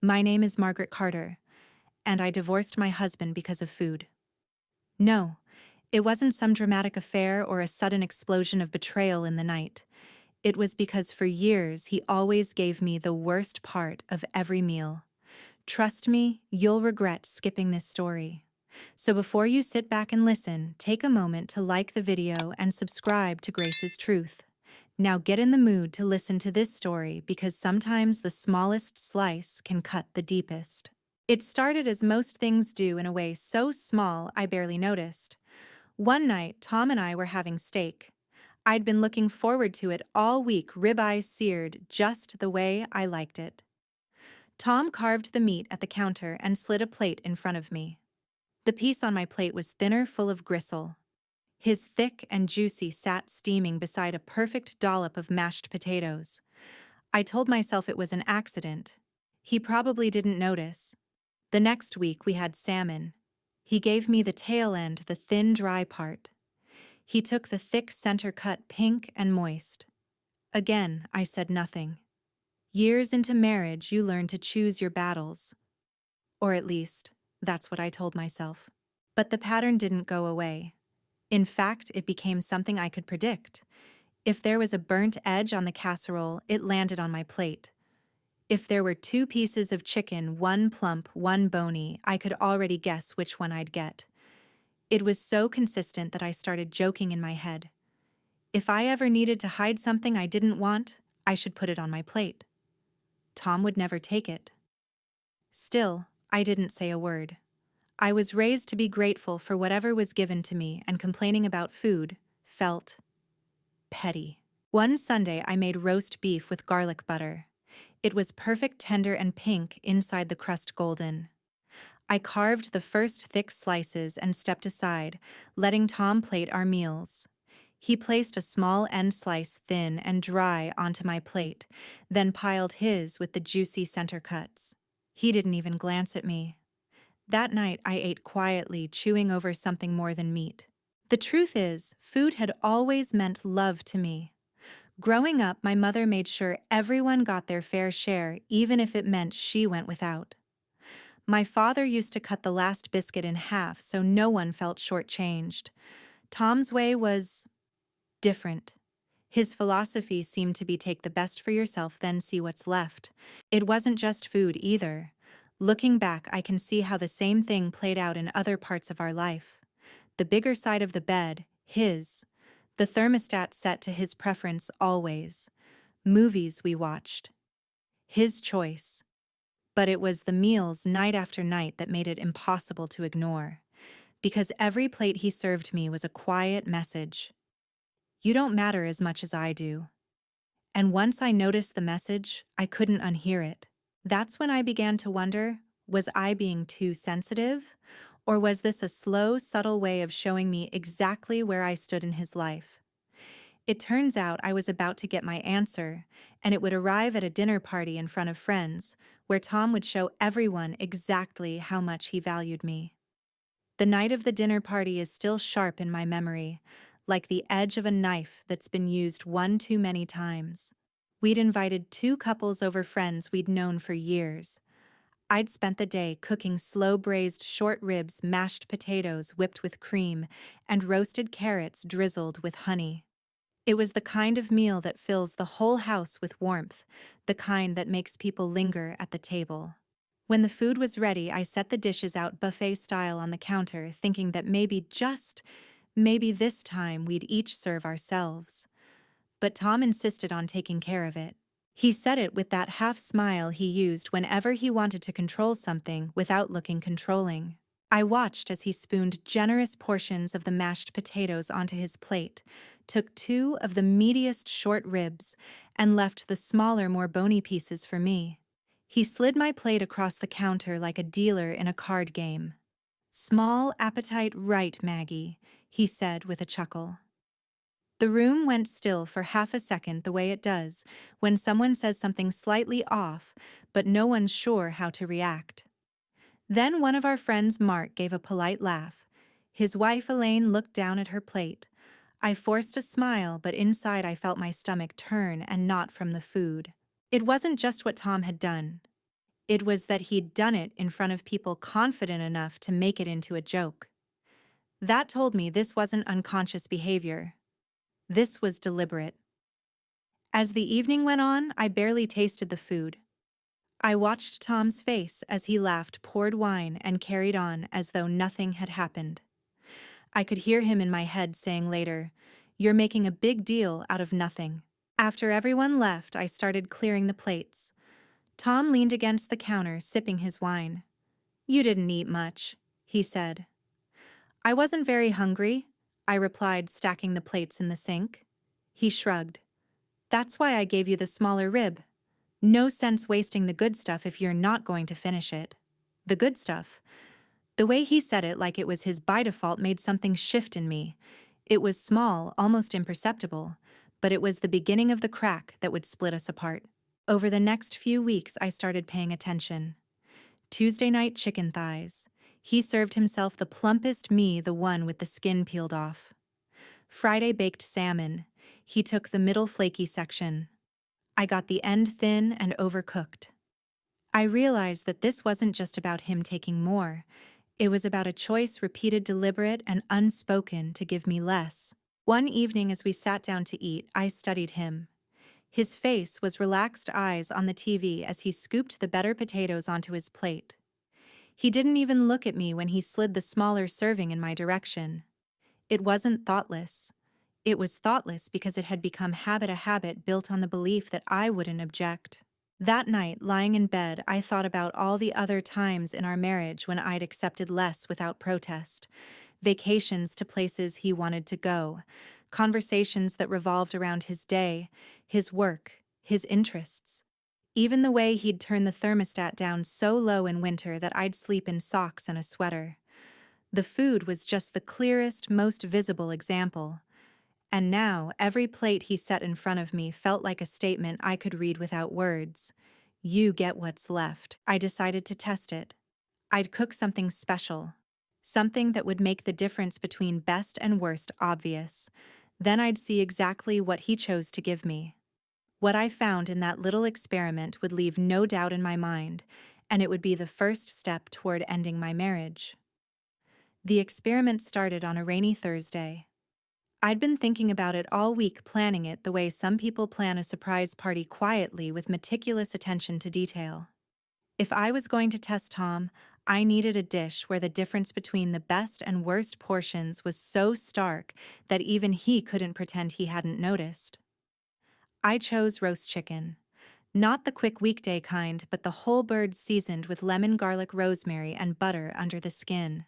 My name is Margaret Carter, and I divorced my husband because of food. No, it wasn't some dramatic affair or a sudden explosion of betrayal in the night. It was because for years he always gave me the worst part of every meal. Trust me, you'll regret skipping this story. So before you sit back and listen, take a moment to like the video and subscribe to Grace's Truth. Now get in the mood to listen to this story because sometimes the smallest slice can cut the deepest. It started as most things do in a way so small I barely noticed. One night, Tom and I were having steak. I'd been looking forward to it all week, ribeye seared just the way I liked it. Tom carved the meat at the counter and slid a plate in front of me. The piece on my plate was thinner, full of gristle. His thick and juicy sat steaming beside a perfect dollop of mashed potatoes. I told myself it was an accident. He probably didn't notice. The next week we had salmon. He gave me the tail end, the thin, dry part. He took the thick center cut, pink and moist. Again, I said nothing. Years into marriage, you learn to choose your battles. Or at least, that's what I told myself. But the pattern didn't go away. In fact, it became something I could predict. If there was a burnt edge on the casserole, it landed on my plate. If there were two pieces of chicken, one plump, one bony, I could already guess which one I'd get. It was so consistent that I started joking in my head. If I ever needed to hide something I didn't want, I should put it on my plate. Tom would never take it. Still, I didn't say a word. I was raised to be grateful for whatever was given to me, and complaining about food felt petty. One Sunday, I made roast beef with garlic butter. It was perfect, tender and pink, inside the crust golden. I carved the first thick slices and stepped aside, letting Tom plate our meals. He placed a small end slice, thin and dry, onto my plate, then piled his with the juicy center cuts. He didn't even glance at me. That night I ate quietly, chewing over something more than meat. The truth is, food had always meant love to me. Growing up, my mother made sure everyone got their fair share, even if it meant she went without. My father used to cut the last biscuit in half so no one felt shortchanged. Tom's way was different. His philosophy seemed to be take the best for yourself, then see what's left. It wasn't just food either. Looking back, I can see how the same thing played out in other parts of our life. The bigger side of the bed, his. The thermostat set to his preference always. Movies we watched. His choice. But it was the meals night after night that made it impossible to ignore. Because every plate he served me was a quiet message. You don't matter as much as I do. And once I noticed the message, I couldn't unhear it. That's when I began to wonder, was I being too sensitive? Or was this a slow, subtle way of showing me exactly where I stood in his life? It turns out I was about to get my answer, and it would arrive at a dinner party in front of friends, where Tom would show everyone exactly how much he valued me. The night of the dinner party is still sharp in my memory, like the edge of a knife that's been used one too many times. We'd invited two couples over, friends we'd known for years. I'd spent the day cooking slow-braised short ribs, mashed potatoes whipped with cream, and roasted carrots drizzled with honey. It was the kind of meal that fills the whole house with warmth, the kind that makes people linger at the table. When the food was ready, I set the dishes out buffet style on the counter, thinking that maybe this time we'd each serve ourselves. But Tom insisted on taking care of it. He said it with that half smile he used whenever he wanted to control something without looking controlling. I watched as he spooned generous portions of the mashed potatoes onto his plate, took two of the meatiest short ribs, and left the smaller, more bony pieces for me. He slid my plate across the counter like a dealer in a card game. "Small appetite, right, Maggie," he said with a chuckle. The room went still for half a second, the way it does when someone says something slightly off, but no one's sure how to react. Then one of our friends, Mark, gave a polite laugh. His wife, Elaine, looked down at her plate. I forced a smile, but inside I felt my stomach turn, and not from the food. It wasn't just what Tom had done. It was that he'd done it in front of people confident enough to make it into a joke. That told me this wasn't unconscious behavior. This was deliberate. As the evening went on, I barely tasted the food. I watched Tom's face as he laughed, poured wine, and carried on as though nothing had happened. I could hear him in my head saying later, "You're making a big deal out of nothing." After everyone left, I started clearing the plates. Tom leaned against the counter, sipping his wine. "You didn't eat much," he said. "I wasn't very hungry," I replied, stacking the plates in the sink. He shrugged. "That's why I gave you the smaller rib. No sense wasting the good stuff if you're not going to finish it." The good stuff. The way he said it, like it was his by default, made something shift in me. It was small, almost imperceptible, but it was the beginning of the crack that would split us apart. Over the next few weeks, I started paying attention. Tuesday night chicken thighs. He served himself the plumpest, me the one with the skin peeled off. Friday baked salmon. He took the middle flaky section. I got the end thin and overcooked. I realized that this wasn't just about him taking more. It was about a choice repeated, deliberate, and unspoken to give me less. One evening as we sat down to eat, I studied him. His face was relaxed eyes on the TV as he scooped the better potatoes onto his plate. He didn't even look at me when he slid the smaller serving in my direction. It wasn't thoughtless. It was thoughtless because it had become a habit built on the belief that I wouldn't object. That night, lying in bed, I thought about all the other times in our marriage when I'd accepted less without protest. Vacations to places he wanted to go. Conversations that revolved around his day, his work, his interests. Even the way he'd turn the thermostat down so low in winter that I'd sleep in socks and a sweater. The food was just the clearest, most visible example. And now, every plate he set in front of me felt like a statement I could read without words. "You get what's left." I decided to test it. I'd cook something special. Something that would make the difference between best and worst obvious. Then I'd see exactly what he chose to give me. What I found in that little experiment would leave no doubt in my mind, and it would be the first step toward ending my marriage. The experiment started on a rainy Thursday. I'd been thinking about it all week, planning it the way some people plan a surprise party, quietly with meticulous attention to detail. If I was going to test Tom, I needed a dish where the difference between the best and worst portions was so stark that even he couldn't pretend he hadn't noticed. I chose roast chicken. Not the quick weekday kind, but the whole bird seasoned with lemon, garlic, rosemary, and butter under the skin.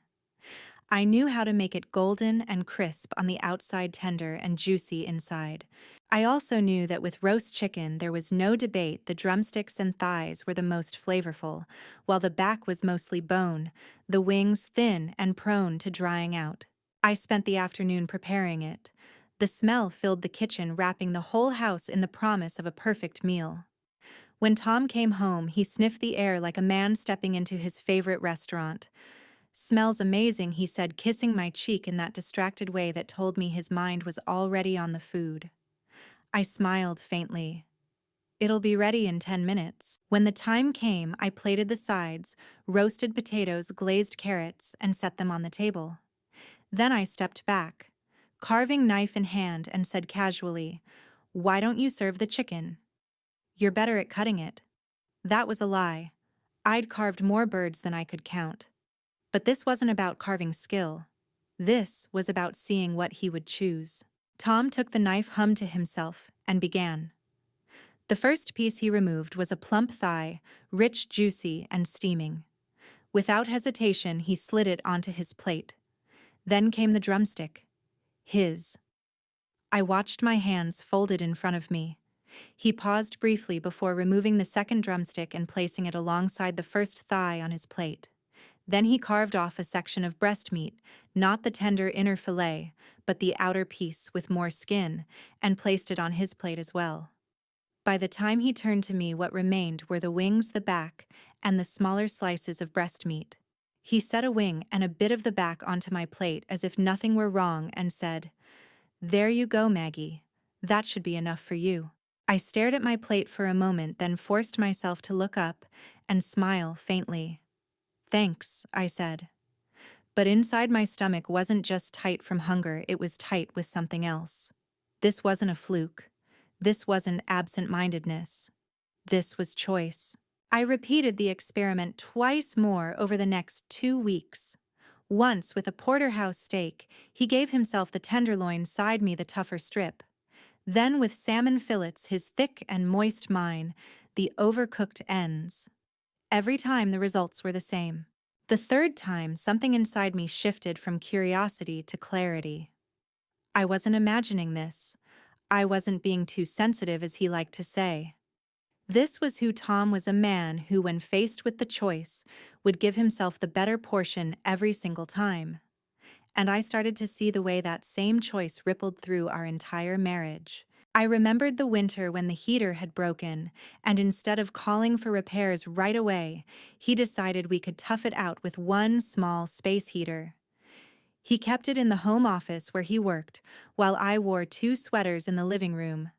I knew how to make it golden and crisp on the outside, tender and juicy inside. I also knew that with roast chicken there was no debate, the drumsticks and thighs were the most flavorful, while the back was mostly bone, the wings thin and prone to drying out. I spent the afternoon preparing it. The smell filled the kitchen, wrapping the whole house in the promise of a perfect meal. When Tom came home, he sniffed the air like a man stepping into his favorite restaurant. "Smells amazing," he said, kissing my cheek in that distracted way that told me his mind was already on the food. I smiled faintly. "It'll be ready in 10 minutes. When the time came, I plated the sides, roasted potatoes, glazed carrots, and set them on the table. Then I stepped back, carving knife in hand, and said casually, "Why don't you serve the chicken? You're better at cutting it." That was a lie. I'd carved more birds than I could count. But this wasn't about carving skill. This was about seeing what he would choose. Tom took the knife, hummed to himself, and began. The first piece he removed was a plump thigh, rich, juicy, and steaming. Without hesitation, he slid it onto his plate. Then came the drumstick. His. I watched my hands folded in front of me. He paused briefly before removing the second drumstick and placing it alongside the first thigh on his plate. Then he carved off a section of breast meat, not the tender inner fillet, but the outer piece with more skin, and placed it on his plate as well. By the time he turned to me, what remained were the wings, the back, and the smaller slices of breast meat. He set a wing and a bit of the back onto my plate as if nothing were wrong and said, "There you go, Maggie. That should be enough for you." I stared at my plate for a moment, then forced myself to look up, and smile faintly. "Thanks," I said. But inside my stomach wasn't just tight from hunger, it was tight with something else. This wasn't a fluke. This wasn't absent-mindedness. This was choice. I repeated the experiment twice more over the next 2 weeks. Once, with a porterhouse steak, he gave himself the tenderloin, side me the tougher strip. Then, with salmon fillets, his thick and moist mine, the overcooked ends. Every time the results were the same. The third time, something inside me shifted from curiosity to clarity. I wasn't imagining this. I wasn't being too sensitive, as he liked to say. This was who Tom was, a man who, when faced with the choice, would give himself the better portion every single time. And I started to see the way that same choice rippled through our entire marriage. I remembered the winter when the heater had broken, and instead of calling for repairs right away, he decided we could tough it out with one small space heater. He kept it in the home office where he worked, while I wore 2 sweaters in the living room.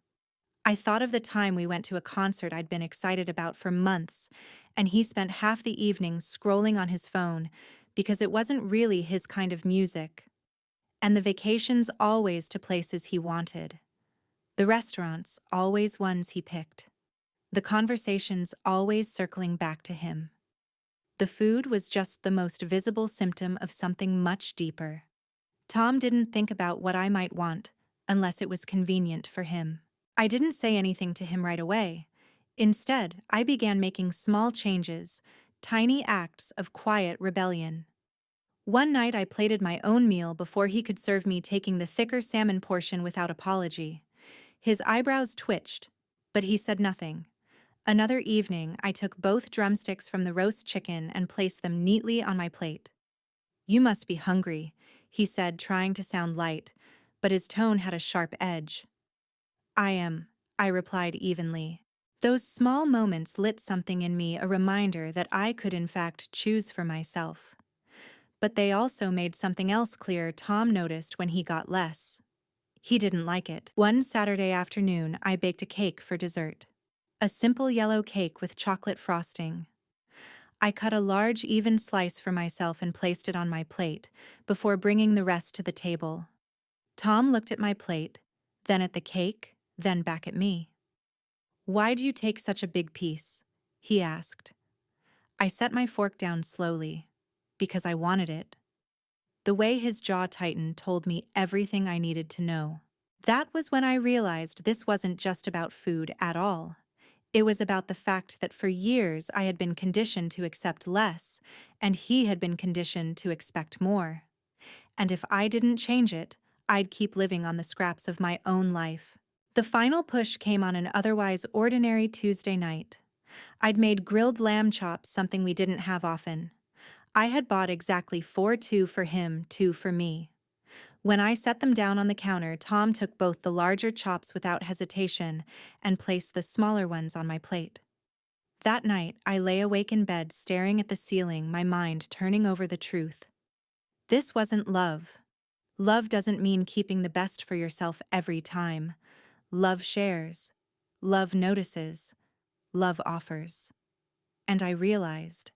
I thought of the time we went to a concert I'd been excited about for months, and he spent half the evening scrolling on his phone because it wasn't really his kind of music. And the vacations always to places he wanted. The restaurants always ones he picked. The conversations always circling back to him. The food was just the most visible symptom of something much deeper. Tom didn't think about what I might want unless it was convenient for him. I didn't say anything to him right away. Instead, I began making small changes, tiny acts of quiet rebellion. One night I plated my own meal before he could serve me, taking the thicker salmon portion without apology. His eyebrows twitched, but he said nothing. Another evening, I took both drumsticks from the roast chicken and placed them neatly on my plate. "You must be hungry," he said, trying to sound light, but his tone had a sharp edge. "I am," I replied evenly. Those small moments lit something in me, a reminder that I could in fact choose for myself. But they also made something else clear. Tom noticed when he got less. He didn't like it. One Saturday afternoon, I baked a cake for dessert. A simple yellow cake with chocolate frosting. I cut a large, even slice for myself and placed it on my plate before bringing the rest to the table. Tom looked at my plate, then at the cake, then back at me. "Why do you take such a big piece?" he asked. I set my fork down slowly. "Because I wanted it." The way his jaw tightened told me everything I needed to know. That was when I realized this wasn't just about food at all. It was about the fact that for years I had been conditioned to accept less, and he had been conditioned to expect more. And if I didn't change it, I'd keep living on the scraps of my own life. The final push came on an otherwise ordinary Tuesday night. I'd made grilled lamb chops, something we didn't have often. I had bought exactly 4, 2 for him, 2 for me. When I set them down on the counter, Tom took both the larger chops without hesitation and placed the smaller ones on my plate. That night, I lay awake in bed, staring at the ceiling, my mind turning over the truth. This wasn't love. Love doesn't mean keeping the best for yourself every time. Love shares. Love notices. Love offers. And I realized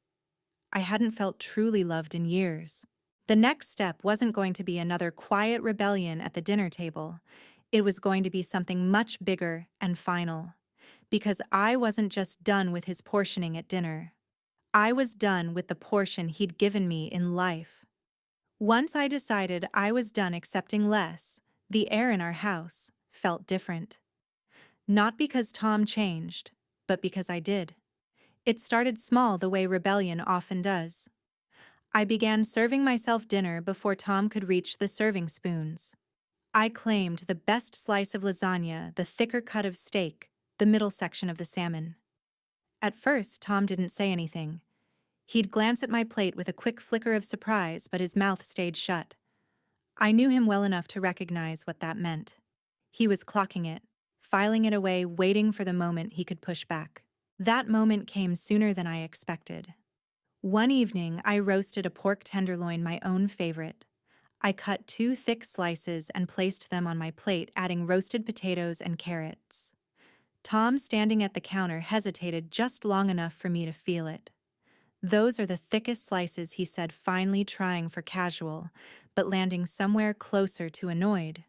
I hadn't felt truly loved in years. The next step wasn't going to be another quiet rebellion at the dinner table. It was going to be something much bigger and final. Because I wasn't just done with his portioning at dinner. I was done with the portion he'd given me in life. Once I decided I was done accepting less, the air in our house felt different. Not because Tom changed, but because I did. It started small, the way rebellion often does. I began serving myself dinner before Tom could reach the serving spoons. I claimed the best slice of lasagna, the thicker cut of steak, the middle section of the salmon. At first, Tom didn't say anything. He'd glance at my plate with a quick flicker of surprise, but his mouth stayed shut. I knew him well enough to recognize what that meant. He was clocking it, filing it away, waiting for the moment he could push back. That moment came sooner than I expected. One evening, I roasted a pork tenderloin, my own favorite. I cut 2 thick slices and placed them on my plate, adding roasted potatoes and carrots. Tom, standing at the counter, hesitated just long enough for me to feel it. "Those are the thickest slices," he said, finally trying for casual, but landing somewhere closer to annoyed.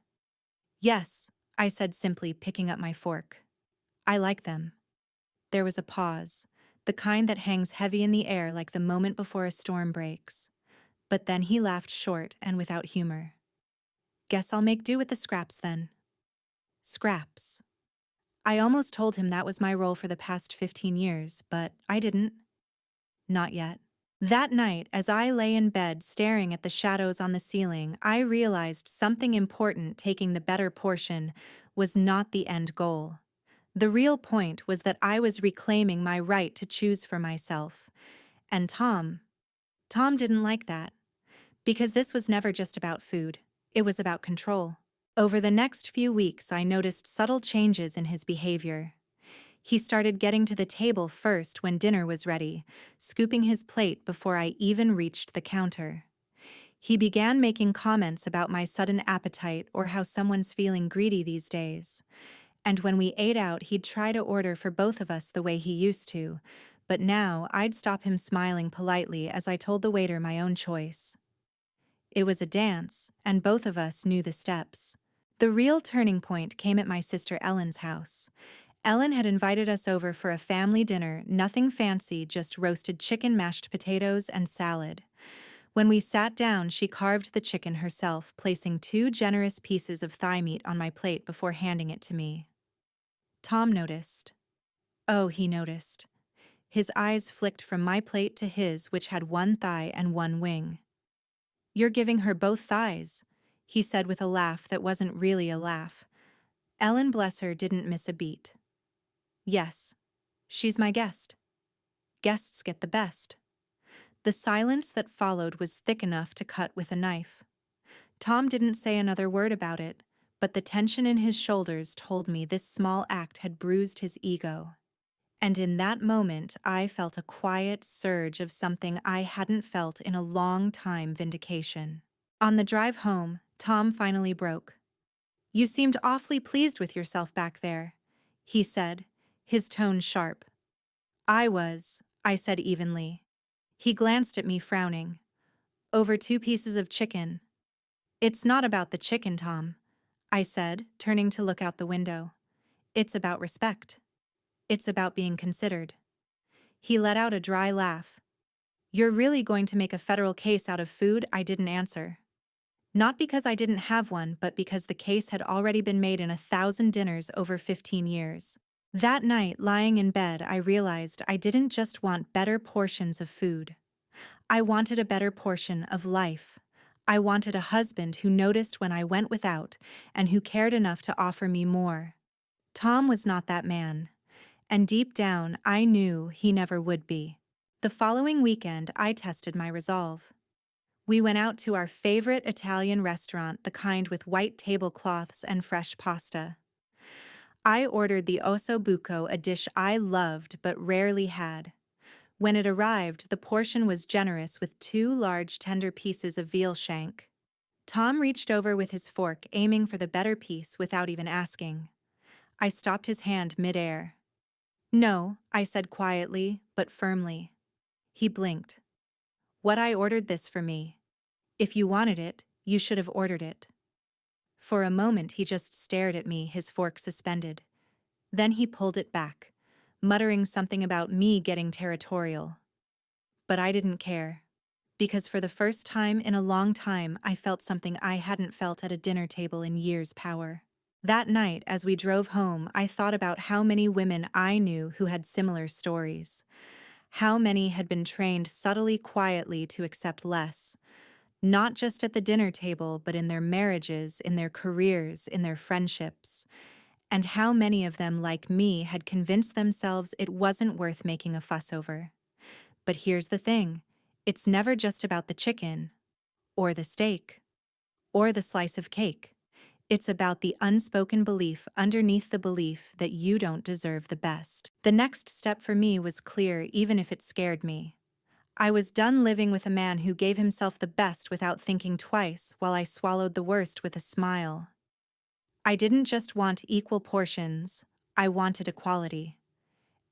"Yes," I said simply, picking up my fork. "I like them." There was a pause, the kind that hangs heavy in the air like the moment before a storm breaks. But then he laughed short and without humor. "Guess I'll make do with the scraps then." Scraps. I almost told him that was my role for the past 15 years, but I didn't. Not yet. That night, as I lay in bed staring at the shadows on the ceiling, I realized something important: taking the better portion was not the end goal. The real point was that I was reclaiming my right to choose for myself. And Tom didn't like that. Because this was never just about food, it was about control. Over the next few weeks, I noticed subtle changes in his behavior. He started getting to the table first when dinner was ready, scooping his plate before I even reached the counter. He began making comments about my sudden appetite or how someone's feeling greedy these days. And when we ate out, he'd try to order for both of us the way he used to, but now I'd stop him, smiling politely as I told the waiter my own choice. It was a dance, and both of us knew the steps. The real turning point came at my sister Ellen's house. Ellen had invited us over for a family dinner, nothing fancy, just roasted chicken, mashed potatoes, and salad. When we sat down, she carved the chicken herself, placing 2 generous pieces of thigh meat on my plate before handing it to me. Tom noticed. Oh, he noticed. His eyes flicked from my plate to his, which had 1 thigh and 1 wing. "You're giving her both thighs," he said with a laugh that wasn't really a laugh. Ellen, bless her, didn't miss a beat. "Yes. She's my guest. Guests get the best." The silence that followed was thick enough to cut with a knife. Tom didn't say another word about it, but the tension in his shoulders told me this small act had bruised his ego. And in that moment, I felt a quiet surge of something I hadn't felt in a long time: vindication. On the drive home, Tom finally broke. "You seemed awfully pleased with yourself back there," he said, his tone sharp. I said evenly. He glanced at me, frowning. "Over 2 pieces of chicken." "It's not about the chicken, Tom," I said, turning to look out the window. "It's about respect. It's about being considered." He let out a dry laugh. "You're really going to make a federal case out of food?" I didn't answer. Not because I didn't have one, but because the case had already been made in 1,000 dinners over 15 years. That night, lying in bed, I realized I didn't just want better portions of food. I wanted a better portion of life. I wanted a husband who noticed when I went without and who cared enough to offer me more. Tom was not that man, and deep down, I knew he never would be. The following weekend, I tested my resolve. We went out to our favorite Italian restaurant, the kind with white tablecloths and fresh pasta. I ordered the osso buco, a dish I loved but rarely had. When it arrived, the portion was generous with 2 large tender pieces of veal shank. Tom reached over with his fork, aiming for the better piece without even asking. I stopped his hand midair. "No," I said quietly but firmly. He blinked. "What? I ordered this for me. If you wanted it, you should have ordered it." For a moment he just stared at me, his fork suspended. Then he pulled it back, muttering something about me getting territorial. But I didn't care. Because for the first time in a long time, I felt something I hadn't felt at a dinner table in years: power. That night, as we drove home, I thought about how many women I knew who had similar stories. How many had been trained subtly, quietly to accept less. Not just at the dinner table, but in their marriages, in their careers, in their friendships. And how many of them, like me, had convinced themselves it wasn't worth making a fuss over. But here's the thing: it's never just about the chicken, or the steak, or the slice of cake. It's about the unspoken belief underneath the belief that you don't deserve the best. The next step for me was clear, even if it scared me. I was done living with a man who gave himself the best without thinking twice, while I swallowed the worst with a smile. I didn't just want equal portions, I wanted equality,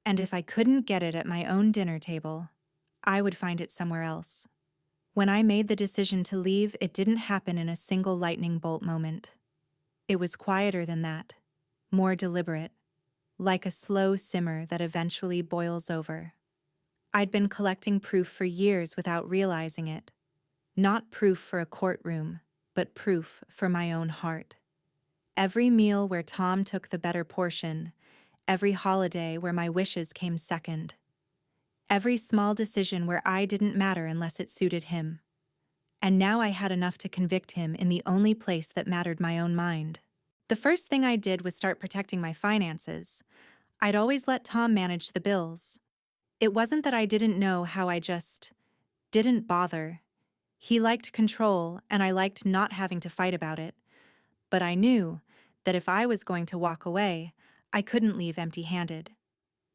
and if I couldn't get it at my own dinner table, I would find it somewhere else. When I made the decision to leave, it didn't happen in a single lightning bolt moment. It was quieter than that, more deliberate, like a slow simmer that eventually boils over. I'd been collecting proof for years without realizing it. Not proof for a courtroom, but proof for my own heart. Every meal where Tom took the better portion, every holiday where my wishes came second, every small decision where I didn't matter unless it suited him. And now I had enough to convict him in the only place that mattered, my own mind. The first thing I did was start protecting my finances. I'd always let Tom manage the bills. It wasn't that I didn't know how, I just didn't bother. He liked control, and I liked not having to fight about it. But I knew that if I was going to walk away, I couldn't leave empty-handed.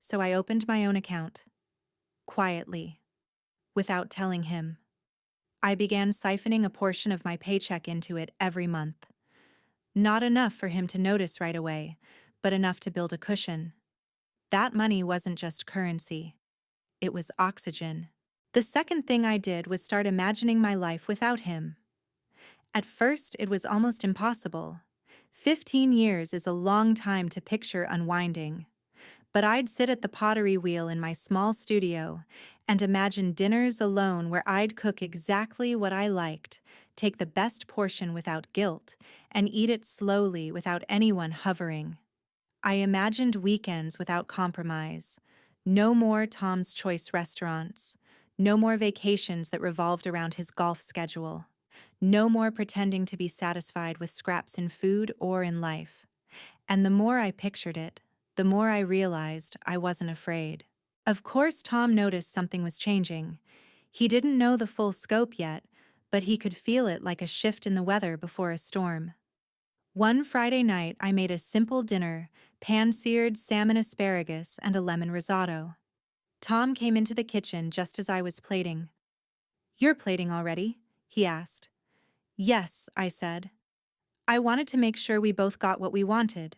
So I opened my own account. Quietly. Without telling him. I began siphoning a portion of my paycheck into it every month. Not enough for him to notice right away, but enough to build a cushion. That money wasn't just currency. It was oxygen. The second thing I did was start imagining my life without him. At first, it was almost impossible. 15 years is a long time to picture unwinding. But I'd sit at the pottery wheel in my small studio and imagine dinners alone where I'd cook exactly what I liked, take the best portion without guilt, and eat it slowly without anyone hovering. I imagined weekends without compromise. No more Tom's Choice restaurants. No more vacations that revolved around his golf schedule. No more pretending to be satisfied with scraps in food or in life. And the more I pictured it, the more I realized I wasn't afraid. Of course, Tom noticed something was changing. He didn't know the full scope yet, but he could feel it like a shift in the weather before a storm. One Friday night, I made a simple dinner, pan-seared salmon asparagus and a lemon risotto. Tom came into the kitchen just as I was plating. "You're plating already?" he asked. "Yes," I said. I wanted to make sure we both got what we wanted.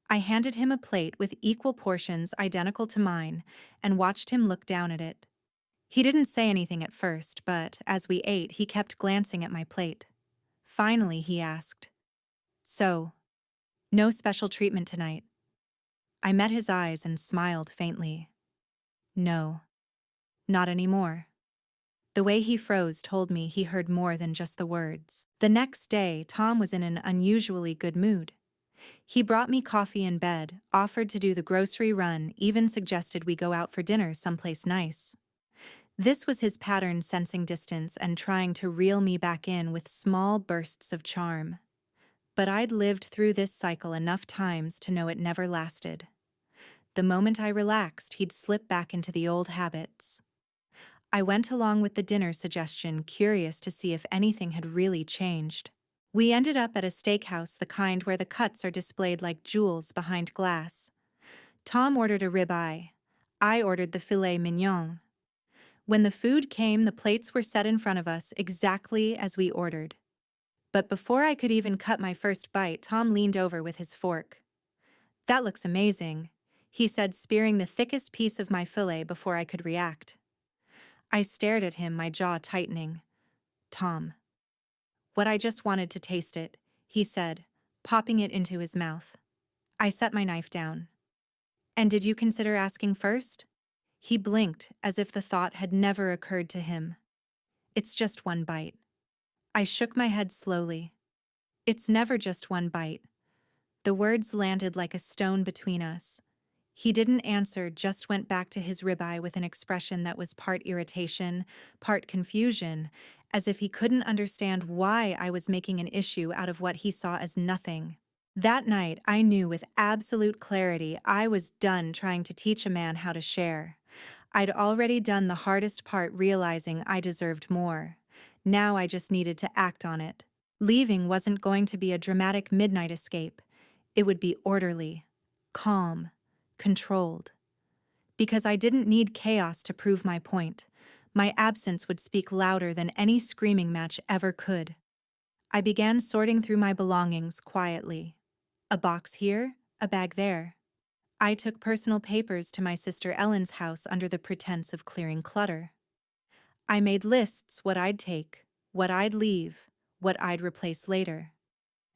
I handed him a plate with equal portions identical to mine and watched him look down at it. He didn't say anything at first, but as we ate, he kept glancing at my plate. Finally, he asked, "So, no special treatment tonight?" I met his eyes and smiled faintly. "No, not anymore." The way he froze told me he heard more than just the words. The next day, Tom was in an unusually good mood. He brought me coffee in bed, offered to do the grocery run, even suggested we go out for dinner someplace nice. This was his pattern, sensing distance and trying to reel me back in with small bursts of charm. But I'd lived through this cycle enough times to know it never lasted. The moment I relaxed, he'd slip back into the old habits. I went along with the dinner suggestion, curious to see if anything had really changed. We ended up at a steakhouse, the kind where the cuts are displayed like jewels behind glass. Tom ordered a ribeye. I ordered the filet mignon. When the food came, the plates were set in front of us exactly as we ordered. But before I could even cut my first bite, Tom leaned over with his fork. "That looks amazing," he said, spearing the thickest piece of my filet before I could react. I stared at him, my jaw tightening. "Tom." "What, I just wanted to taste it," he said, popping it into his mouth. I set my knife down. "And did you consider asking first?" He blinked as if the thought had never occurred to him. "It's just one bite." I shook my head slowly. "It's never just one bite." The words landed like a stone between us. He didn't answer, just went back to his ribeye with an expression that was part irritation, part confusion, as if he couldn't understand why I was making an issue out of what he saw as nothing. That night, I knew with absolute clarity I was done trying to teach a man how to share. I'd already done the hardest part, realizing I deserved more. Now I just needed to act on it. Leaving wasn't going to be a dramatic midnight escape. It would be orderly, calm, controlled. Because I didn't need chaos to prove my point. My absence would speak louder than any screaming match ever could. I began sorting through my belongings quietly. A box here, a bag there. I took personal papers to my sister Ellen's house under the pretense of clearing clutter. I made lists what I'd take, what I'd leave, what I'd replace later.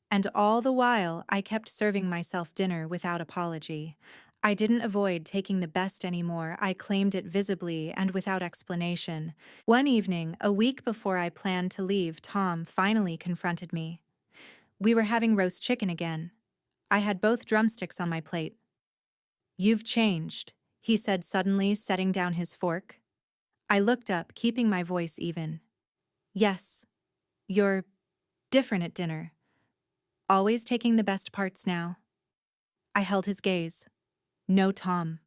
And all the while, I kept serving myself dinner without apology. I didn't avoid taking the best anymore. I claimed it visibly and without explanation. One evening, a week before I planned to leave, Tom finally confronted me. We were having roast chicken again. I had both drumsticks on my plate. "You've changed," he said suddenly, setting down his fork. I looked up, keeping my voice even. "Yes, you're different at dinner. Always taking the best parts now." I held his gaze. "No, Tom.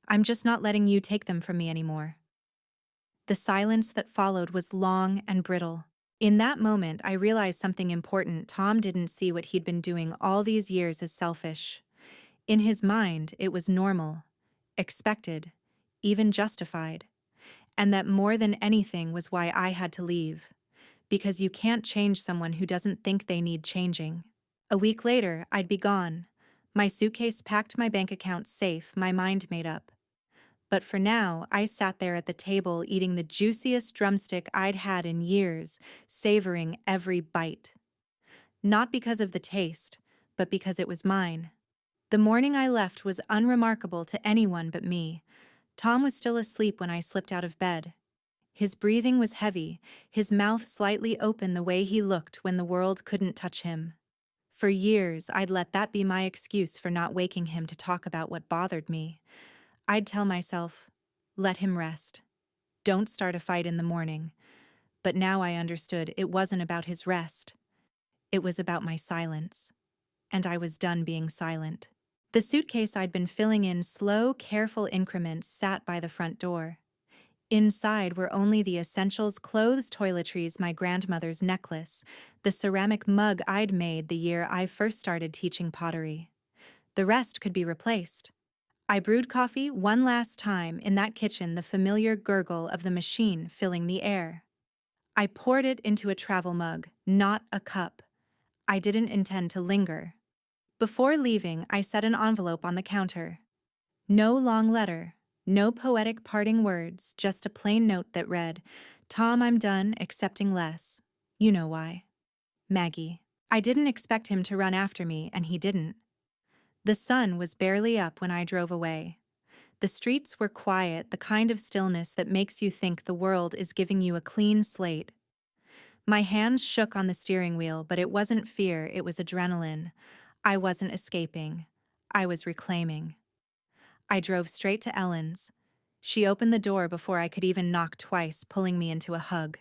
I'm just not letting you take them from me anymore." The silence that followed was long and brittle. In that moment, I realized something important. Tom didn't see what he'd been doing all these years as selfish. In his mind, it was normal, expected, even justified. And that more than anything was why I had to leave. Because you can't change someone who doesn't think they need changing. A week later, I'd be gone. My suitcase packed, my bank account safe, my mind made up. But for now, I sat there at the table eating the juiciest drumstick I'd had in years, savoring every bite. Not because of the taste, but because it was mine. The morning I left was unremarkable to anyone but me. Tom was still asleep when I slipped out of bed. His breathing was heavy, his mouth slightly open, the way he looked when the world couldn't touch him. For years, I'd let that be my excuse for not waking him to talk about what bothered me. I'd tell myself, let him rest. Don't start a fight in the morning. But now I understood it wasn't about his rest. It was about my silence. And I was done being silent. The suitcase I'd been filling in slow, careful increments sat by the front door. Inside were only the essentials: clothes, toiletries, my grandmother's necklace, the ceramic mug I'd made the year I first started teaching pottery. The rest could be replaced. I brewed coffee one last time in that kitchen, the familiar gurgle of the machine filling the air. I poured it into a travel mug, not a cup. I didn't intend to linger. Before leaving, I set an envelope on the counter. No long letter, no poetic parting words, just a plain note that read, "Tom, I'm done accepting less. You know why. Maggie." I didn't expect him to run after me, and he didn't. The sun was barely up when I drove away. The streets were quiet, the kind of stillness that makes you think the world is giving you a clean slate. My hands shook on the steering wheel, but it wasn't fear, it was adrenaline. I wasn't escaping. I was reclaiming. I drove straight to Ellen's. She opened the door before I could even knock twice, pulling me into a hug.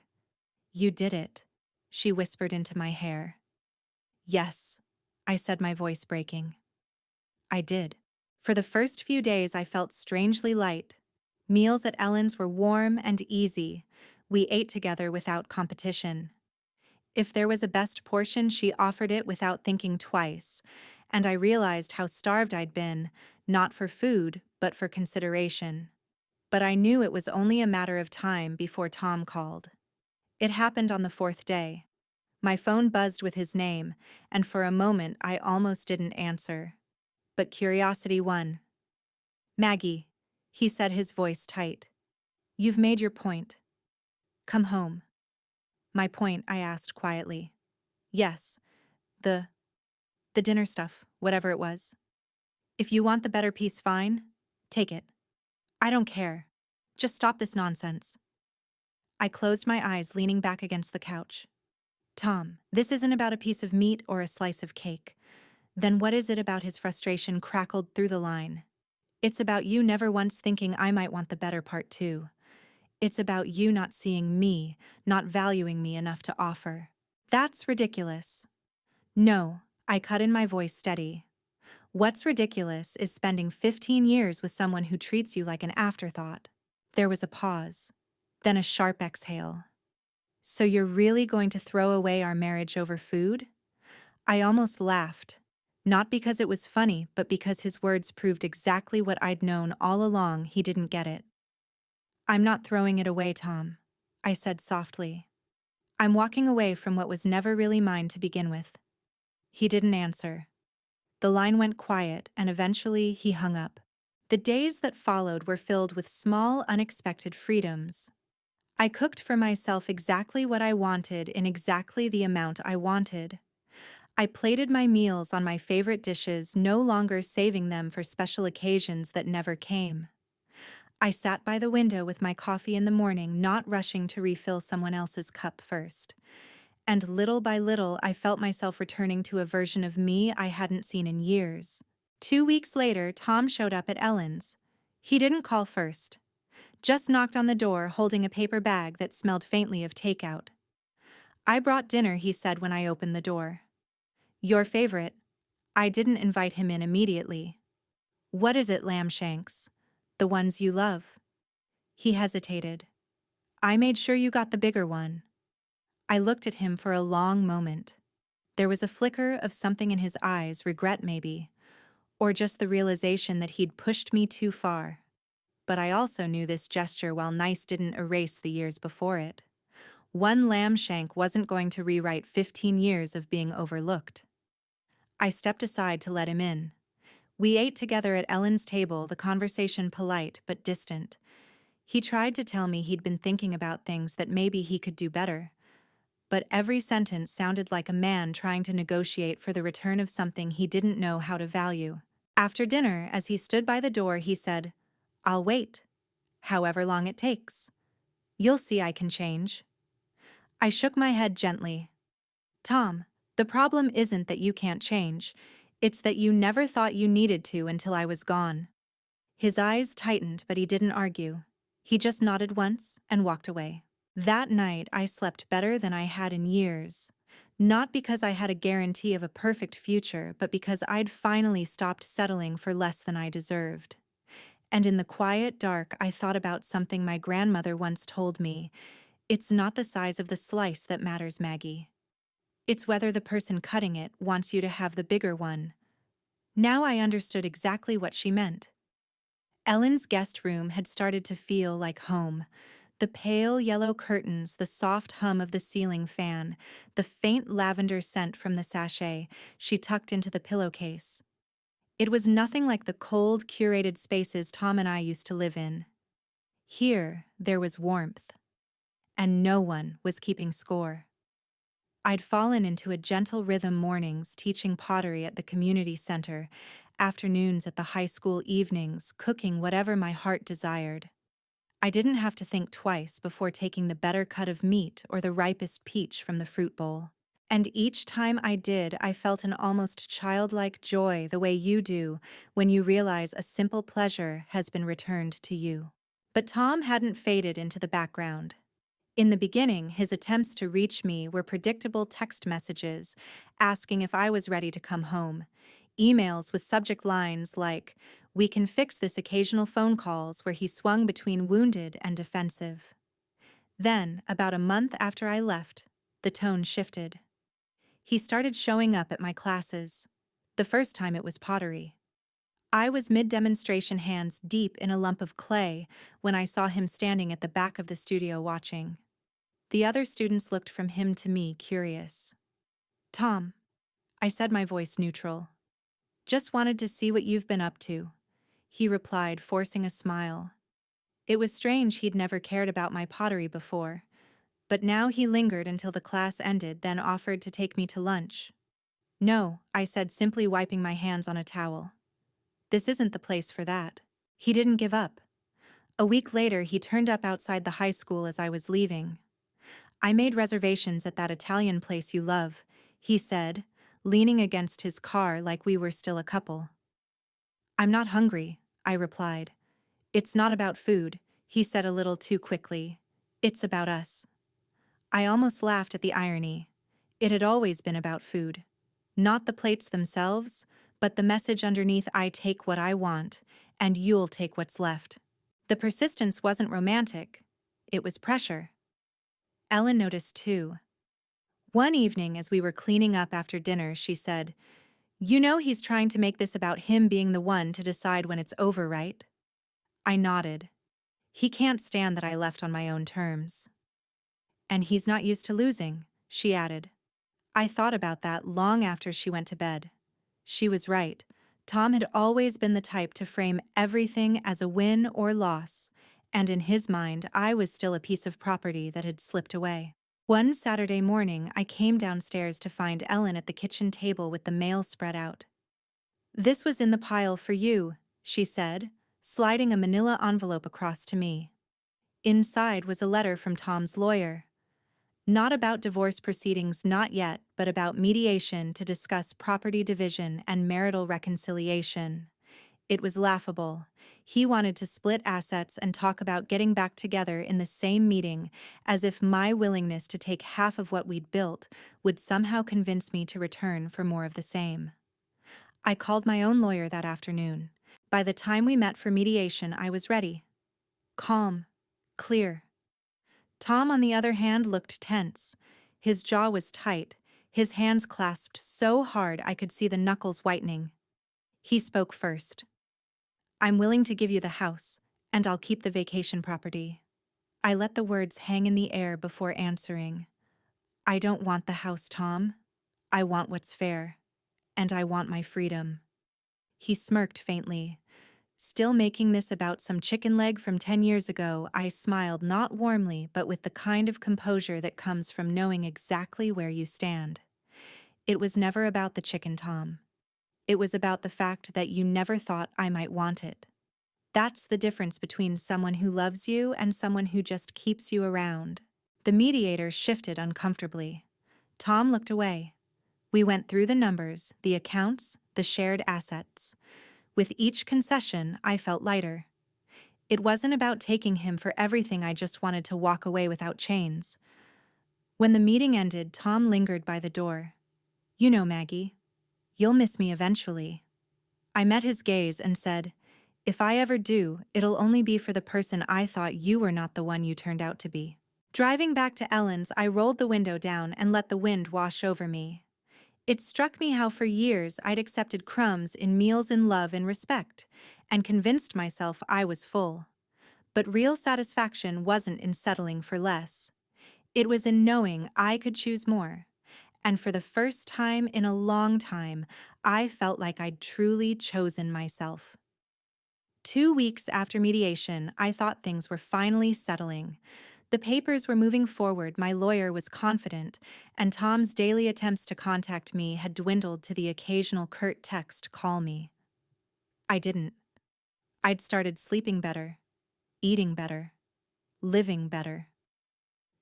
"You did it," she whispered into my hair. "Yes," I said, my voice breaking. I did. For the first few days, I felt strangely light. Meals at Ellen's were warm and easy. We ate together without competition. If there was a best portion, she offered it without thinking twice. And I realized how starved I'd been, not for food, but for consideration. But I knew it was only a matter of time before Tom called. It happened on the fourth day. My phone buzzed with his name, and for a moment I almost didn't answer. But curiosity won. "Maggie," he said, his voice tight. "You've made your point. Come home." "My point?" I asked quietly. "Yes, the dinner stuff, whatever it was. If you want the better piece, fine. Take it. I don't care. Just stop this nonsense." I closed my eyes, leaning back against the couch. "Tom, this isn't about a piece of meat or a slice of cake." "Then what is it?" About his frustration crackled through the line. "It's about you never once thinking I might want the better part too. It's about you not seeing me, not valuing me enough to offer." "That's ridiculous." "No," I cut in, my voice steady. "What's ridiculous is spending 15 years with someone who treats you like an afterthought." There was a pause, then a sharp exhale. "So you're really going to throw away our marriage over food?" I almost laughed, not because it was funny, but because his words proved exactly what I'd known all along. He didn't get it. "I'm not throwing it away, Tom," I said softly. "I'm walking away from what was never really mine to begin with." He didn't answer. The line went quiet, and eventually he hung up. The days that followed were filled with small, unexpected freedoms. I cooked for myself exactly what I wanted in exactly the amount I wanted. I plated my meals on my favorite dishes, no longer saving them for special occasions that never came. I sat by the window with my coffee in the morning, not rushing to refill someone else's cup first. And little by little, I felt myself returning to a version of me I hadn't seen in years. 2 weeks later, Tom showed up at Ellen's. He didn't call first, just knocked on the door holding a paper bag that smelled faintly of takeout. "I brought dinner," he said when I opened the door. "Your favorite." I didn't invite him in immediately. "What is it, lamb shanks?" "The ones you love." He hesitated. "I made sure you got the bigger one." I looked at him for a long moment. There was a flicker of something in his eyes, regret maybe, or just the realization that he'd pushed me too far. But I also knew this gesture, while nice, didn't erase the years before it. One lamb shank wasn't going to rewrite 15 years of being overlooked. I stepped aside to let him in. We ate together at Ellen's table, the conversation polite but distant. He tried to tell me he'd been thinking about things that maybe he could do better. But every sentence sounded like a man trying to negotiate for the return of something he didn't know how to value. After dinner, as he stood by the door, he said, "I'll wait, however long it takes. You'll see I can change." I shook my head gently. "Tom, the problem isn't that you can't change. It's that you never thought you needed to until I was gone." His eyes tightened, but he didn't argue. He just nodded once and walked away. That night, I slept better than I had in years. Not because I had a guarantee of a perfect future, but because I'd finally stopped settling for less than I deserved. And in the quiet dark, I thought about something my grandmother once told me. "It's not the size of the slice that matters, Maggie. It's whether the person cutting it wants you to have the bigger one." Now I understood exactly what she meant. Ellen's guest room had started to feel like home. The pale yellow curtains, the soft hum of the ceiling fan, the faint lavender scent from the sachet she tucked into the pillowcase. It was nothing like the cold, curated spaces Tom and I used to live in. Here, there was warmth, and no one was keeping score. I'd fallen into a gentle rhythm: mornings teaching pottery at the community center, afternoons at the high school, evenings cooking whatever my heart desired. I didn't have to think twice before taking the better cut of meat or the ripest peach from the fruit bowl. And each time I did, I felt an almost childlike joy, the way you do when you realize a simple pleasure has been returned to you. But Tom hadn't faded into the background. In the beginning, his attempts to reach me were predictable text messages asking if I was ready to come home, emails with subject lines like, "We can fix this," occasional phone calls where he swung between wounded and defensive. Then, about a month after I left, the tone shifted. He started showing up at my classes. The first time it was pottery. I was mid-demonstration, hands deep in a lump of clay, when I saw him standing at the back of the studio watching. The other students looked from him to me, curious. "Tom," I said, my voice neutral. "Just wanted to see what you've been up to," he replied, forcing a smile. It was strange, he'd never cared about my pottery before, but now he lingered until the class ended, then offered to take me to lunch. "No," I said, simply wiping my hands on a towel. "This isn't the place for that." He didn't give up. A week later, he turned up outside the high school as I was leaving. "I made reservations at that Italian place you love," he said, leaning against his car like we were still a couple. "I'm not hungry," I replied. "It's not about food," he said a little too quickly. "It's about us." I almost laughed at the irony. It had always been about food. Not the plates themselves, but the message underneath: "I take what I want, and you'll take what's left." The persistence wasn't romantic. It was pressure. Ellen noticed too. One evening, as we were cleaning up after dinner, she said, "You know he's trying to make this about him being the one to decide when it's over, right?" I nodded. "He can't stand that I left on my own terms." "And he's not used to losing," she added. I thought about that long after she went to bed. She was right. Tom had always been the type to frame everything as a win or loss, and in his mind, I was still a piece of property that had slipped away. One Saturday morning, I came downstairs to find Ellen at the kitchen table with the mail spread out. "This was in the pile for you," she said, sliding a manila envelope across to me. Inside was a letter from Tom's lawyer. Not about divorce proceedings, not yet, but about mediation to discuss property division and marital reconciliation. It was laughable. He wanted to split assets and talk about getting back together in the same meeting, as if my willingness to take half of what we'd built would somehow convince me to return for more of the same. I called my own lawyer that afternoon. By the time we met for mediation, I was ready. Calm. Clear. Tom, on the other hand, looked tense. His jaw was tight, his hands clasped so hard I could see the knuckles whitening. He spoke first. "I'm willing to give you the house, and I'll keep the vacation property." I let the words hang in the air before answering. "I don't want the house, Tom. I want what's fair, and I want my freedom." He smirked faintly. Still making this about some chicken leg from 10 years ago, I smiled not warmly but with the kind of composure that comes from knowing exactly where you stand. It was never about the chicken, Tom. It was about the fact that you never thought I might want it. That's the difference between someone who loves you and someone who just keeps you around. The mediator shifted uncomfortably. Tom looked away. We went through the numbers, the accounts, the shared assets. With each concession, I felt lighter. It wasn't about taking him for everything, I just wanted to walk away without chains. When the meeting ended, Tom lingered by the door. "You know, Maggie, you'll miss me eventually." I met his gaze and said, "If I ever do, it'll only be for the person I thought you were, not the one you turned out to be." Driving back to Ellen's, I rolled the window down and let the wind wash over me. It struck me how for years I'd accepted crumbs in meals in love and respect, and convinced myself I was full. But real satisfaction wasn't in settling for less. It was in knowing I could choose more. And for the first time in a long time, I felt like I'd truly chosen myself. 2 weeks after mediation, I thought things were finally settling. The papers were moving forward, my lawyer was confident, and Tom's daily attempts to contact me had dwindled to the occasional curt text, "Call me." I didn't. I'd started sleeping better, eating better, living better.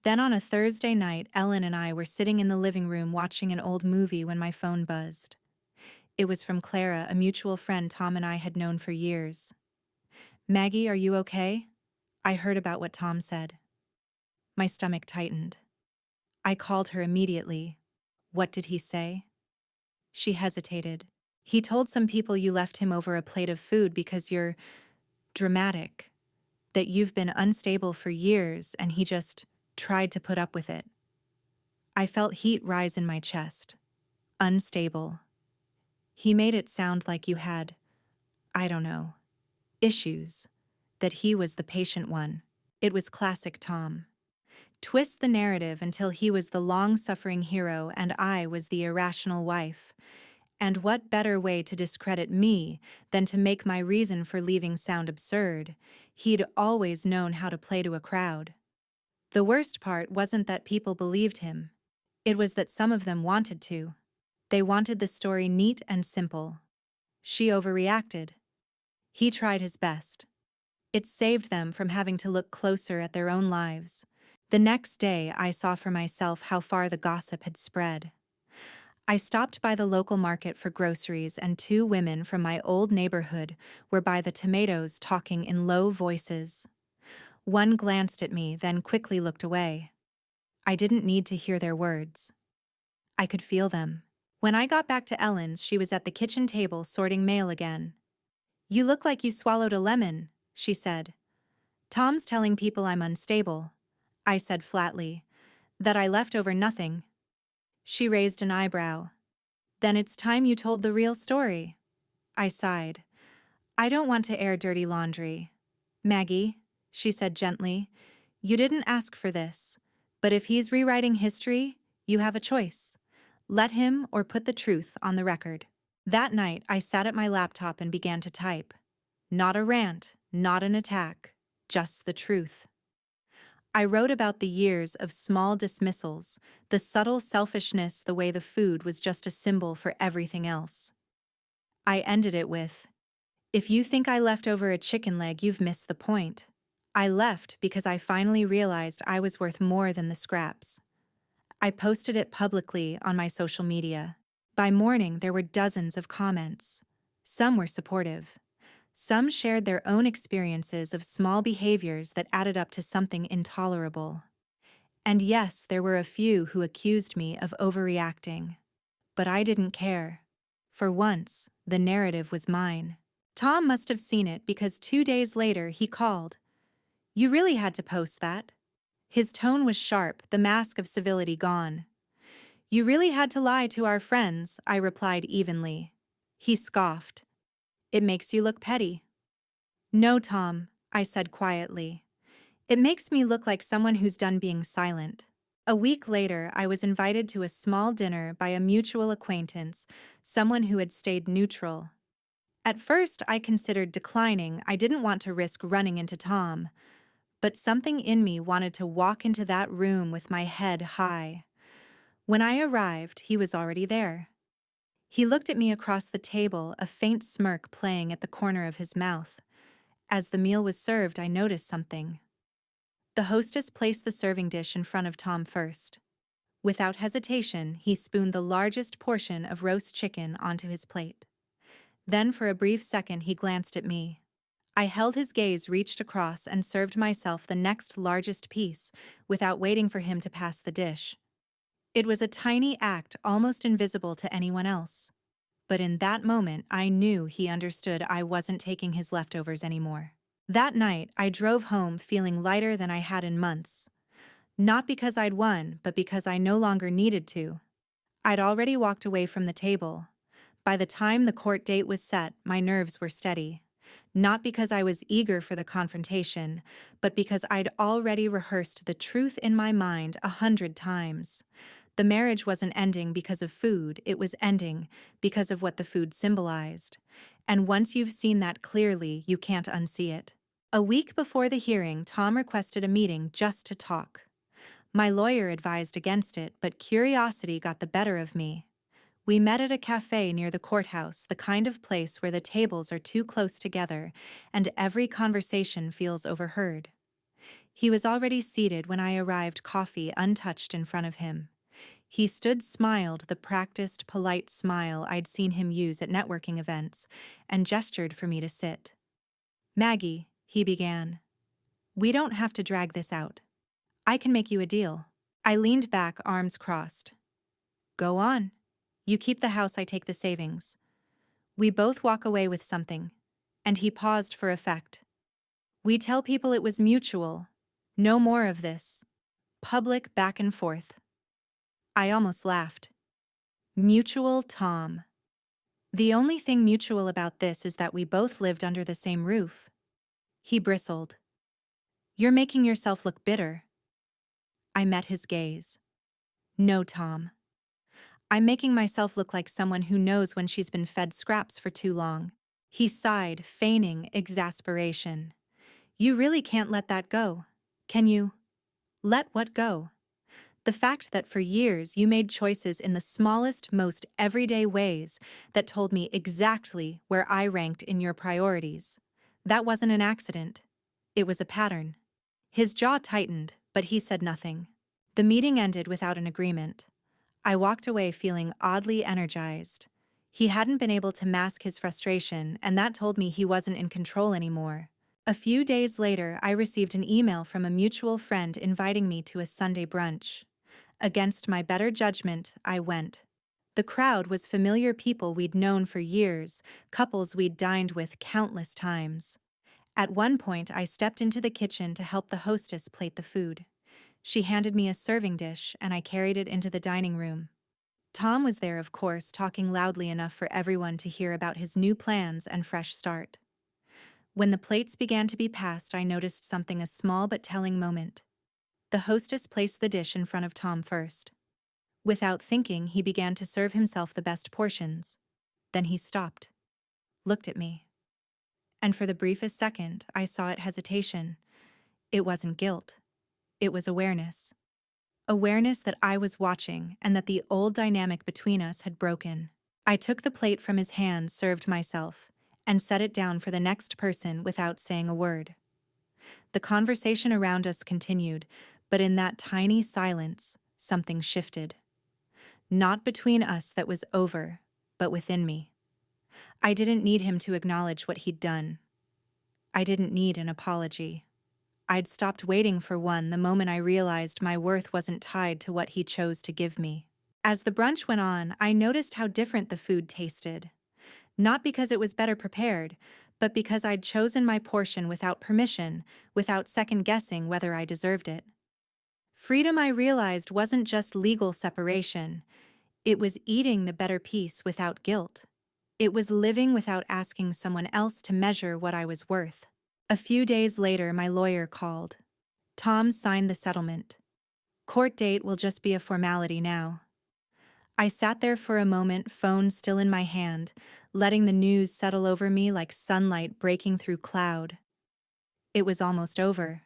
Then on a Thursday night, Ellen and I were sitting in the living room watching an old movie when my phone buzzed. It was from Clara, a mutual friend Tom and I had known for years. "Maggie, are you okay? I heard about what Tom said." My stomach tightened. I called her immediately. "What did he say?" She hesitated. "He told some people you left him over a plate of food because you're dramatic, that you've been unstable for years and he just tried to put up with it." I felt heat rise in my chest. Unstable. He made it sound like you had, I don't know, issues, that he was the patient one. It was classic Tom. Twist the narrative until he was the long-suffering hero and I was the irrational wife. And what better way to discredit me than to make my reason for leaving sound absurd? He'd always known how to play to a crowd. The worst part wasn't that people believed him. It was that some of them wanted to. They wanted the story neat and simple. She overreacted. He tried his best. It saved them from having to look closer at their own lives. The next day, I saw for myself how far the gossip had spread. I stopped by the local market for groceries, and two women from my old neighborhood were by the tomatoes talking in low voices. One glanced at me, then quickly looked away. I didn't need to hear their words. I could feel them. When I got back to Ellen's, she was at the kitchen table sorting mail again. "You look like you swallowed a lemon," she said. "Tom's telling people I'm unstable." I said flatly, "that I left over nothing." She raised an eyebrow. "Then it's time you told the real story." I sighed. "I don't want to air dirty laundry." "Maggie," she said gently, "you didn't ask for this, but if he's rewriting history, you have a choice. Let him or put the truth on the record." That night, I sat at my laptop and began to type. Not a rant, not an attack, just the truth. I wrote about the years of small dismissals, the subtle selfishness, the way the food was just a symbol for everything else. I ended it with, "If you think I left over a chicken leg, you've missed the point. I left because I finally realized I was worth more than the scraps." I posted it publicly on my social media. By morning, there were dozens of comments. Some were supportive. Some shared their own experiences of small behaviors that added up to something intolerable. And yes, there were a few who accused me of overreacting. But I didn't care. For once, the narrative was mine. Tom must have seen it because 2 days later he called. "You really had to post that." His tone was sharp, the mask of civility gone. "You really had to lie to our friends," I replied evenly. He scoffed. "It makes you look petty." "No, Tom," I said quietly. "It makes me look like someone who's done being silent." A week later, I was invited to a small dinner by a mutual acquaintance, someone who had stayed neutral. At first, I considered declining. I didn't want to risk running into Tom. But something in me wanted to walk into that room with my head high. When I arrived, he was already there. He looked at me across the table, a faint smirk playing at the corner of his mouth. As the meal was served, I noticed something. The hostess placed the serving dish in front of Tom first. Without hesitation, he spooned the largest portion of roast chicken onto his plate. Then, for a brief second, he glanced at me. I held his gaze, reached across, and served myself the next largest piece, without waiting for him to pass the dish. It was a tiny act, almost invisible to anyone else. But in that moment, I knew he understood I wasn't taking his leftovers anymore. That night, I drove home feeling lighter than I had in months. Not because I'd won, but because I no longer needed to. I'd already walked away from the table. By the time the court date was set, my nerves were steady. Not because I was eager for the confrontation, but because I'd already rehearsed the truth in my mind 100 times. The marriage wasn't ending because of food, it was ending because of what the food symbolized. And once you've seen that clearly, you can't unsee it. A week before the hearing, Tom requested a meeting just to talk. My lawyer advised against it, but curiosity got the better of me. We met at a cafe near the courthouse, the kind of place where the tables are too close together and every conversation feels overheard. He was already seated when I arrived, coffee untouched in front of him. He stood, smiled, the practiced, polite smile I'd seen him use at networking events, and gestured for me to sit. "Maggie," he began, "we don't have to drag this out. I can make you a deal." I leaned back, arms crossed. "Go on. You keep the house, I take the savings. We both walk away with something." And he paused for effect. "We tell people it was mutual. No more of this public back and forth." I almost laughed. Mutual, Tom. The only thing mutual about this is that we both lived under the same roof. He bristled. "You're making yourself look bitter." I met his gaze. "No, Tom. I'm making myself look like someone who knows when she's been fed scraps for too long." He sighed, feigning exasperation. "You really can't let that go, can you?" "Let what go?" "The fact that for years you made choices in the smallest, most everyday ways that told me exactly where I ranked in your priorities. That wasn't an accident. It was a pattern." His jaw tightened, but he said nothing. The meeting ended without an agreement. I walked away feeling oddly energized. He hadn't been able to mask his frustration, and that told me he wasn't in control anymore. A few days later, I received an email from a mutual friend inviting me to a Sunday brunch. Against my better judgment, I went. The crowd was familiar people we'd known for years, couples we'd dined with countless times. At one point, I stepped into the kitchen to help the hostess plate the food. She handed me a serving dish, and I carried it into the dining room. Tom was there, of course, talking loudly enough for everyone to hear about his new plans and fresh start. When the plates began to be passed, I noticed something, a small but telling moment. The hostess placed the dish in front of Tom first. Without thinking, he began to serve himself the best portions. Then he stopped, looked at me, and for the briefest second, I saw it hesitation. It wasn't guilt. It was awareness. Awareness that I was watching and that the old dynamic between us had broken. I took the plate from his hand, served myself, and set it down for the next person without saying a word. The conversation around us continued, but in that tiny silence, something shifted. Not between us that was over, but within me. I didn't need him to acknowledge what he'd done. I didn't need an apology. I'd stopped waiting for one the moment I realized my worth wasn't tied to what he chose to give me. As the brunch went on, I noticed how different the food tasted. Not because it was better prepared, but because I'd chosen my portion without permission, without second-guessing whether I deserved it. Freedom, I realized, wasn't just legal separation. It was eating the better piece without guilt. It was living without asking someone else to measure what I was worth. A few days later, my lawyer called. Tom signed the settlement. Court date will just be a formality now. I sat there for a moment, phone still in my hand, letting the news settle over me like sunlight breaking through cloud. It was almost over.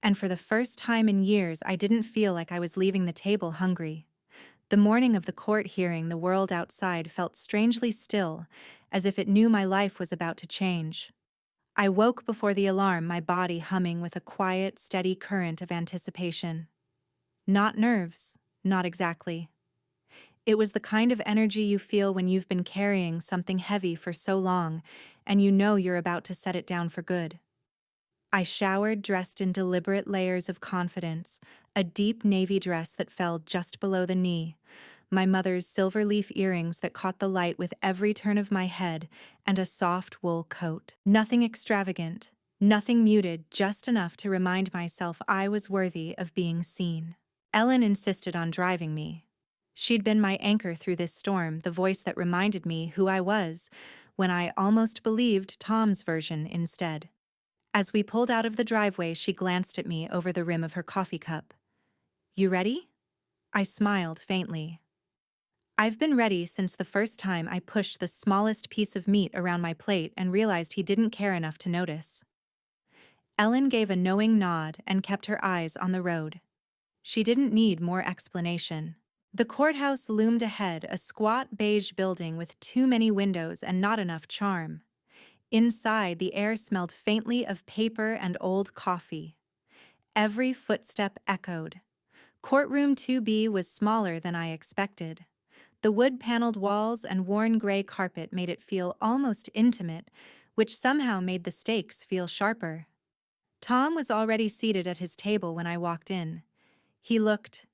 And for the first time in years, I didn't feel like I was leaving the table hungry. The morning of the court hearing, the world outside felt strangely still, as if it knew my life was about to change. I woke before the alarm, my body humming with a quiet, steady current of anticipation. Not nerves, not exactly. It was the kind of energy you feel when you've been carrying something heavy for so long, and you know you're about to set it down for good. I showered, dressed in deliberate layers of confidence, a deep navy dress that fell just below the knee, my mother's silver leaf earrings that caught the light with every turn of my head, and a soft wool coat. Nothing extravagant, nothing muted, just enough to remind myself I was worthy of being seen. Ellen insisted on driving me. She'd been my anchor through this storm, the voice that reminded me who I was, when I almost believed Tom's version instead. As we pulled out of the driveway, she glanced at me over the rim of her coffee cup. "You ready?" I smiled faintly. I've been ready since the first time I pushed the smallest piece of meat around my plate and realized he didn't care enough to notice. Ellen gave a knowing nod and kept her eyes on the road. She didn't need more explanation. The courthouse loomed ahead, a squat beige building with too many windows and not enough charm. Inside, the air smelled faintly of paper and old coffee. Every footstep echoed. Courtroom 2B was smaller than I expected. The wood-paneled walls and worn gray carpet made it feel almost intimate, which somehow made the stakes feel sharper. Tom was already seated at his table when I walked in. He looked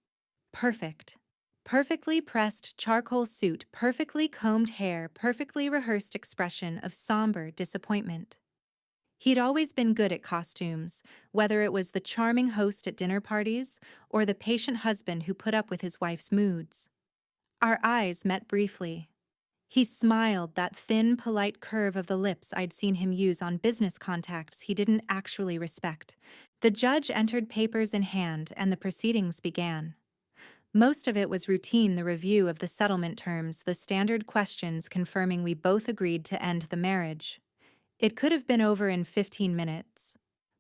perfect. Perfectly pressed charcoal suit, perfectly combed hair, perfectly rehearsed expression of somber disappointment. He'd always been good at costumes, whether it was the charming host at dinner parties or the patient husband who put up with his wife's moods. Our eyes met briefly. He smiled, that thin, polite curve of the lips I'd seen him use on business contacts he didn't actually respect. The judge entered papers in hand, and the proceedings began. Most of it was routine, the review of the settlement terms, the standard questions confirming we both agreed to end the marriage. It could have been over in 15 minutes.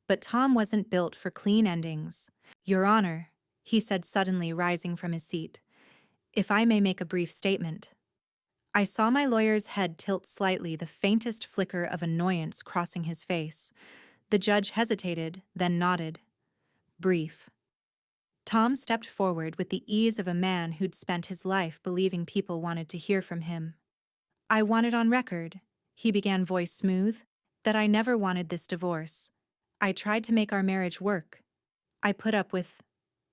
But Tom wasn't built for clean endings. "Your Honor," he said suddenly, rising from his seat, "if I may make a brief statement." I saw my lawyer's head tilt slightly, the faintest flicker of annoyance crossing his face. The judge hesitated, then nodded. "Brief." Tom stepped forward with the ease of a man who'd spent his life believing people wanted to hear from him. "I want it on record," he began, voice smooth, "that I never wanted this divorce. I tried to make our marriage work. I put up with,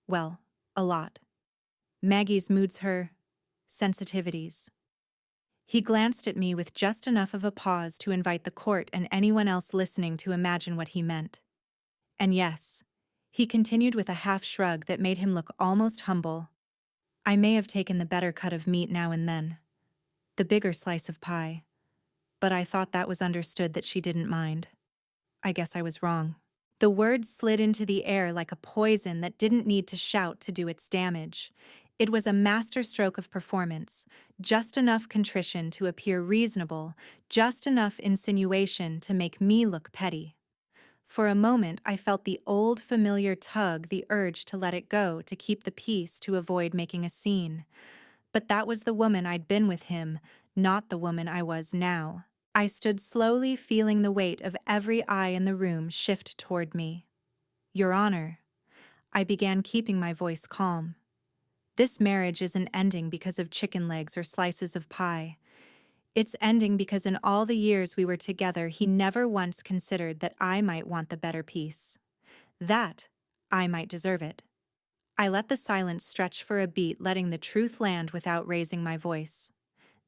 well, a lot. Maggie's moods, her sensitivities." He glanced at me with just enough of a pause to invite the court and anyone else listening to imagine what he meant. "And yes," he continued with a half shrug that made him look almost humble, "I may have taken the better cut of meat now and then, the bigger slice of pie, but I thought that was understood that she didn't mind. I guess I was wrong." The words slid into the air like a poison that didn't need to shout to do its damage. It was a masterstroke of performance, just enough contrition to appear reasonable, just enough insinuation to make me look petty. For a moment, I felt the old familiar tug, the urge to let it go, to keep the peace, to avoid making a scene. But that was the woman I'd been with him, not the woman I was now. I stood slowly, feeling the weight of every eye in the room shift toward me. Your Honor, I began, keeping my voice calm. This marriage isn't ending because of chicken legs or slices of pie. It's ending because in all the years we were together, he never once considered that I might want the better piece. That I might deserve it. I let the silence stretch for a beat, letting the truth land without raising my voice.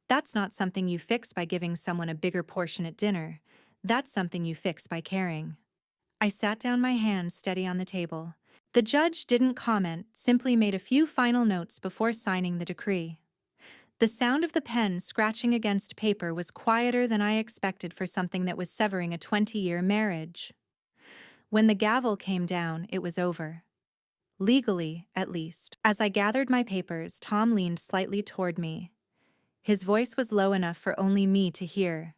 That's not something you fix by giving someone a bigger portion at dinner. That's something you fix by caring. I sat down, my hands steady on the table. The judge didn't comment, simply made a few final notes before signing the decree. The sound of the pen scratching against paper was quieter than I expected for something that was severing a 20-year marriage. When the gavel came down, it was over. Legally, at least. As I gathered my papers, Tom leaned slightly toward me. His voice was low enough for only me to hear.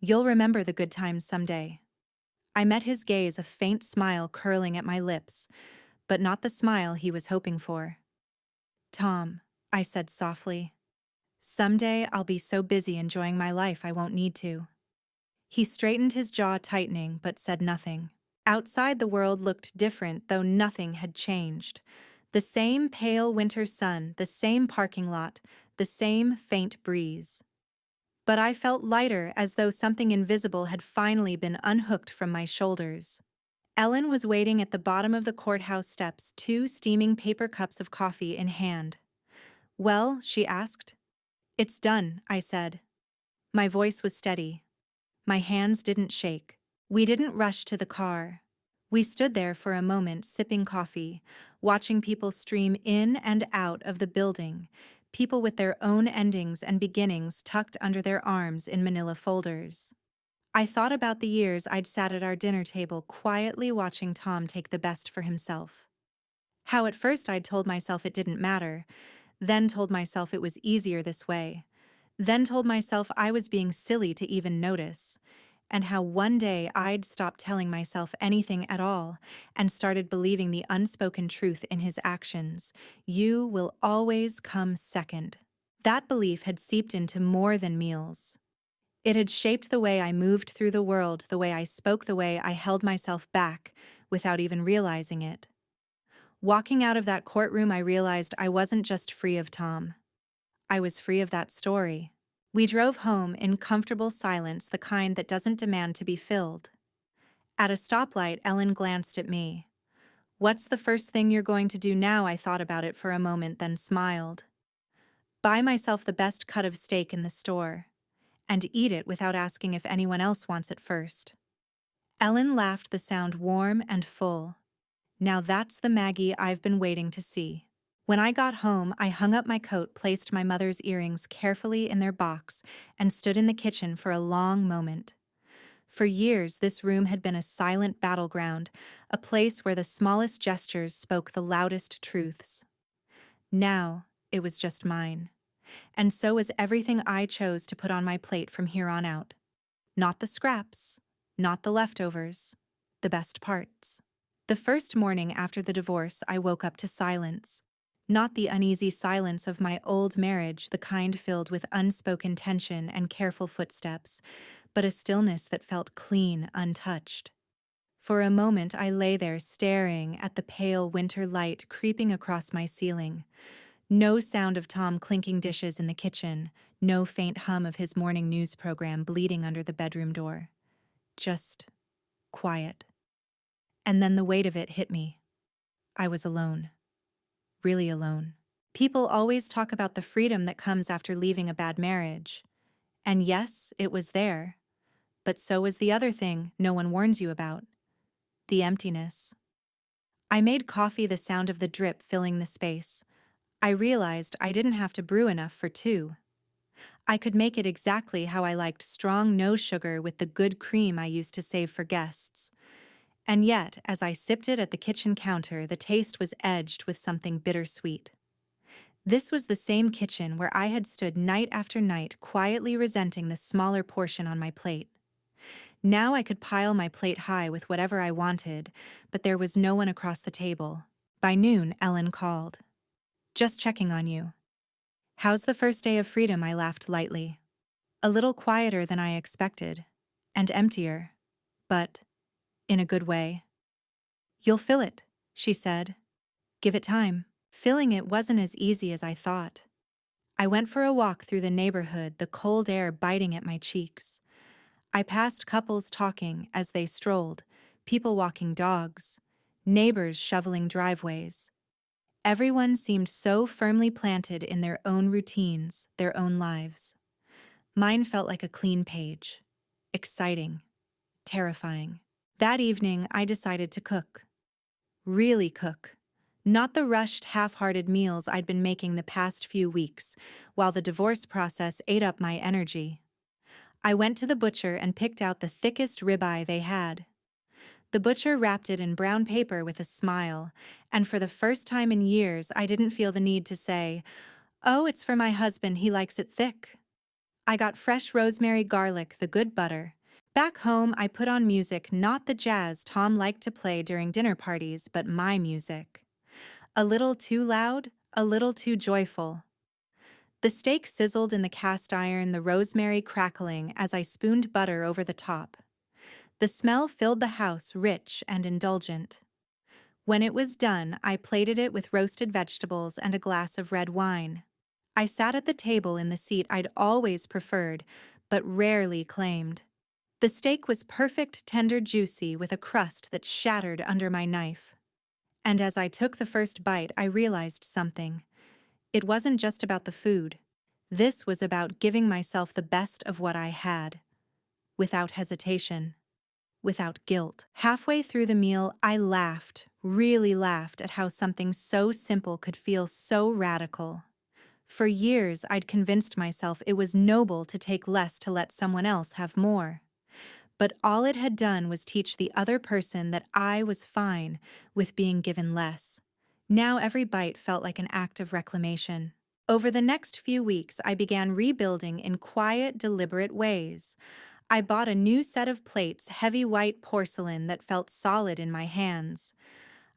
You'll remember the good times someday. I met his gaze, a faint smile curling at my lips, but not the smile he was hoping for. Tom, I said softly, someday I'll be so busy enjoying my life I won't need to. He straightened, his jaw tightening, but said nothing. Outside, the world looked different, though nothing had changed. The same pale winter sun, the same parking lot, the same faint breeze. But I felt lighter, as though something invisible had finally been unhooked from my shoulders. Ellen was waiting at the bottom of the courthouse steps, two steaming paper cups of coffee in hand. Well, she asked. It's done, I said. My voice was steady. My hands didn't shake. We didn't rush to the car. We stood there for a moment, sipping coffee, watching people stream in and out of the building, people with their own endings and beginnings tucked under their arms in manila folders. I thought about the years I'd sat at our dinner table, quietly watching Tom take the best for himself. How at first I'd told myself it didn't matter, then told myself it was easier this way, then told myself I was being silly to even notice, and how one day I'd stopped telling myself anything at all and started believing the unspoken truth in his actions. You will always come second. That belief had seeped into more than meals. It had shaped the way I moved through the world, the way I spoke, the way I held myself back without even realizing it. Walking out of that courtroom, I realized I wasn't just free of Tom. I was free of that story. We drove home in comfortable silence, the kind that doesn't demand to be filled. At a stoplight, Ellen glanced at me. What's the first thing you're going to do now? I thought about it for a moment, then smiled. Buy myself the best cut of steak in the store, and eat it without asking if anyone else wants it first. Ellen laughed, the sound warm and full. Now that's the Maggie I've been waiting to see. When I got home, I hung up my coat, placed my mother's earrings carefully in their box, and stood in the kitchen for a long moment. For years, this room had been a silent battleground, a place where the smallest gestures spoke the loudest truths. Now, it was just mine. And so was everything I chose to put on my plate from here on out. Not the scraps, not the leftovers, the best parts. The first morning after the divorce, I woke up to silence. Not the uneasy silence of my old marriage, the kind filled with unspoken tension and careful footsteps, but a stillness that felt clean, untouched. For a moment, I lay there staring at the pale winter light creeping across my ceiling. No sound of Tom clinking dishes in the kitchen, no faint hum of his morning news program bleeding under the bedroom door. Just quiet. And then the weight of it hit me. I was alone. Really alone. People always talk about the freedom that comes after leaving a bad marriage. And yes, it was there. But so was the other thing no one warns you about. The emptiness. I made coffee, the sound of the drip filling the space. I realized I didn't have to brew enough for two. I could make it exactly how I liked, strong, no sugar, with the good cream I used to save for guests. And yet, as I sipped it at the kitchen counter, the taste was edged with something bittersweet. This was the same kitchen where I had stood night after night, quietly resenting the smaller portion on my plate. Now I could pile my plate high with whatever I wanted, but there was no one across the table. By noon, Ellen called. "Just checking on you." "How's the first day of freedom?" I laughed lightly. A little quieter than I expected, and emptier, but in a good way. "You'll fill it," she said. "Give it time." Filling it wasn't as easy as I thought. I went for a walk through the neighborhood, the cold air biting at my cheeks. I passed couples talking as they strolled, people walking dogs, neighbors shoveling driveways. Everyone seemed so firmly planted in their own routines, their own lives. Mine felt like a clean page. Exciting. Terrifying. That evening, I decided to cook. Really cook. Not the rushed, half-hearted meals I'd been making the past few weeks, while the divorce process ate up my energy. I went to the butcher and picked out the thickest ribeye they had. The butcher wrapped it in brown paper with a smile, and for the first time in years I didn't feel the need to say, "Oh, it's for my husband, he likes it thick." I got fresh rosemary garlic, the good butter. Back home, I put on music, not the jazz Tom liked to play during dinner parties, but my music. A little too loud, a little too joyful. The steak sizzled in the cast iron, the rosemary crackling as I spooned butter over the top. The smell filled the house, rich and indulgent. When it was done, I plated it with roasted vegetables and a glass of red wine. I sat at the table in the seat I'd always preferred, but rarely claimed. The steak was perfect, tender, juicy, with a crust that shattered under my knife. And as I took the first bite, I realized something. It wasn't just about the food. This was about giving myself the best of what I had. Without hesitation. Without guilt. Halfway through the meal, I laughed, really laughed at how something so simple could feel so radical. For years, I'd convinced myself it was noble to take less to let someone else have more. But all it had done was teach the other person that I was fine with being given less. Now every bite felt like an act of reclamation. Over the next few weeks, I began rebuilding in quiet, deliberate ways. I bought a new set of plates, heavy white porcelain that felt solid in my hands.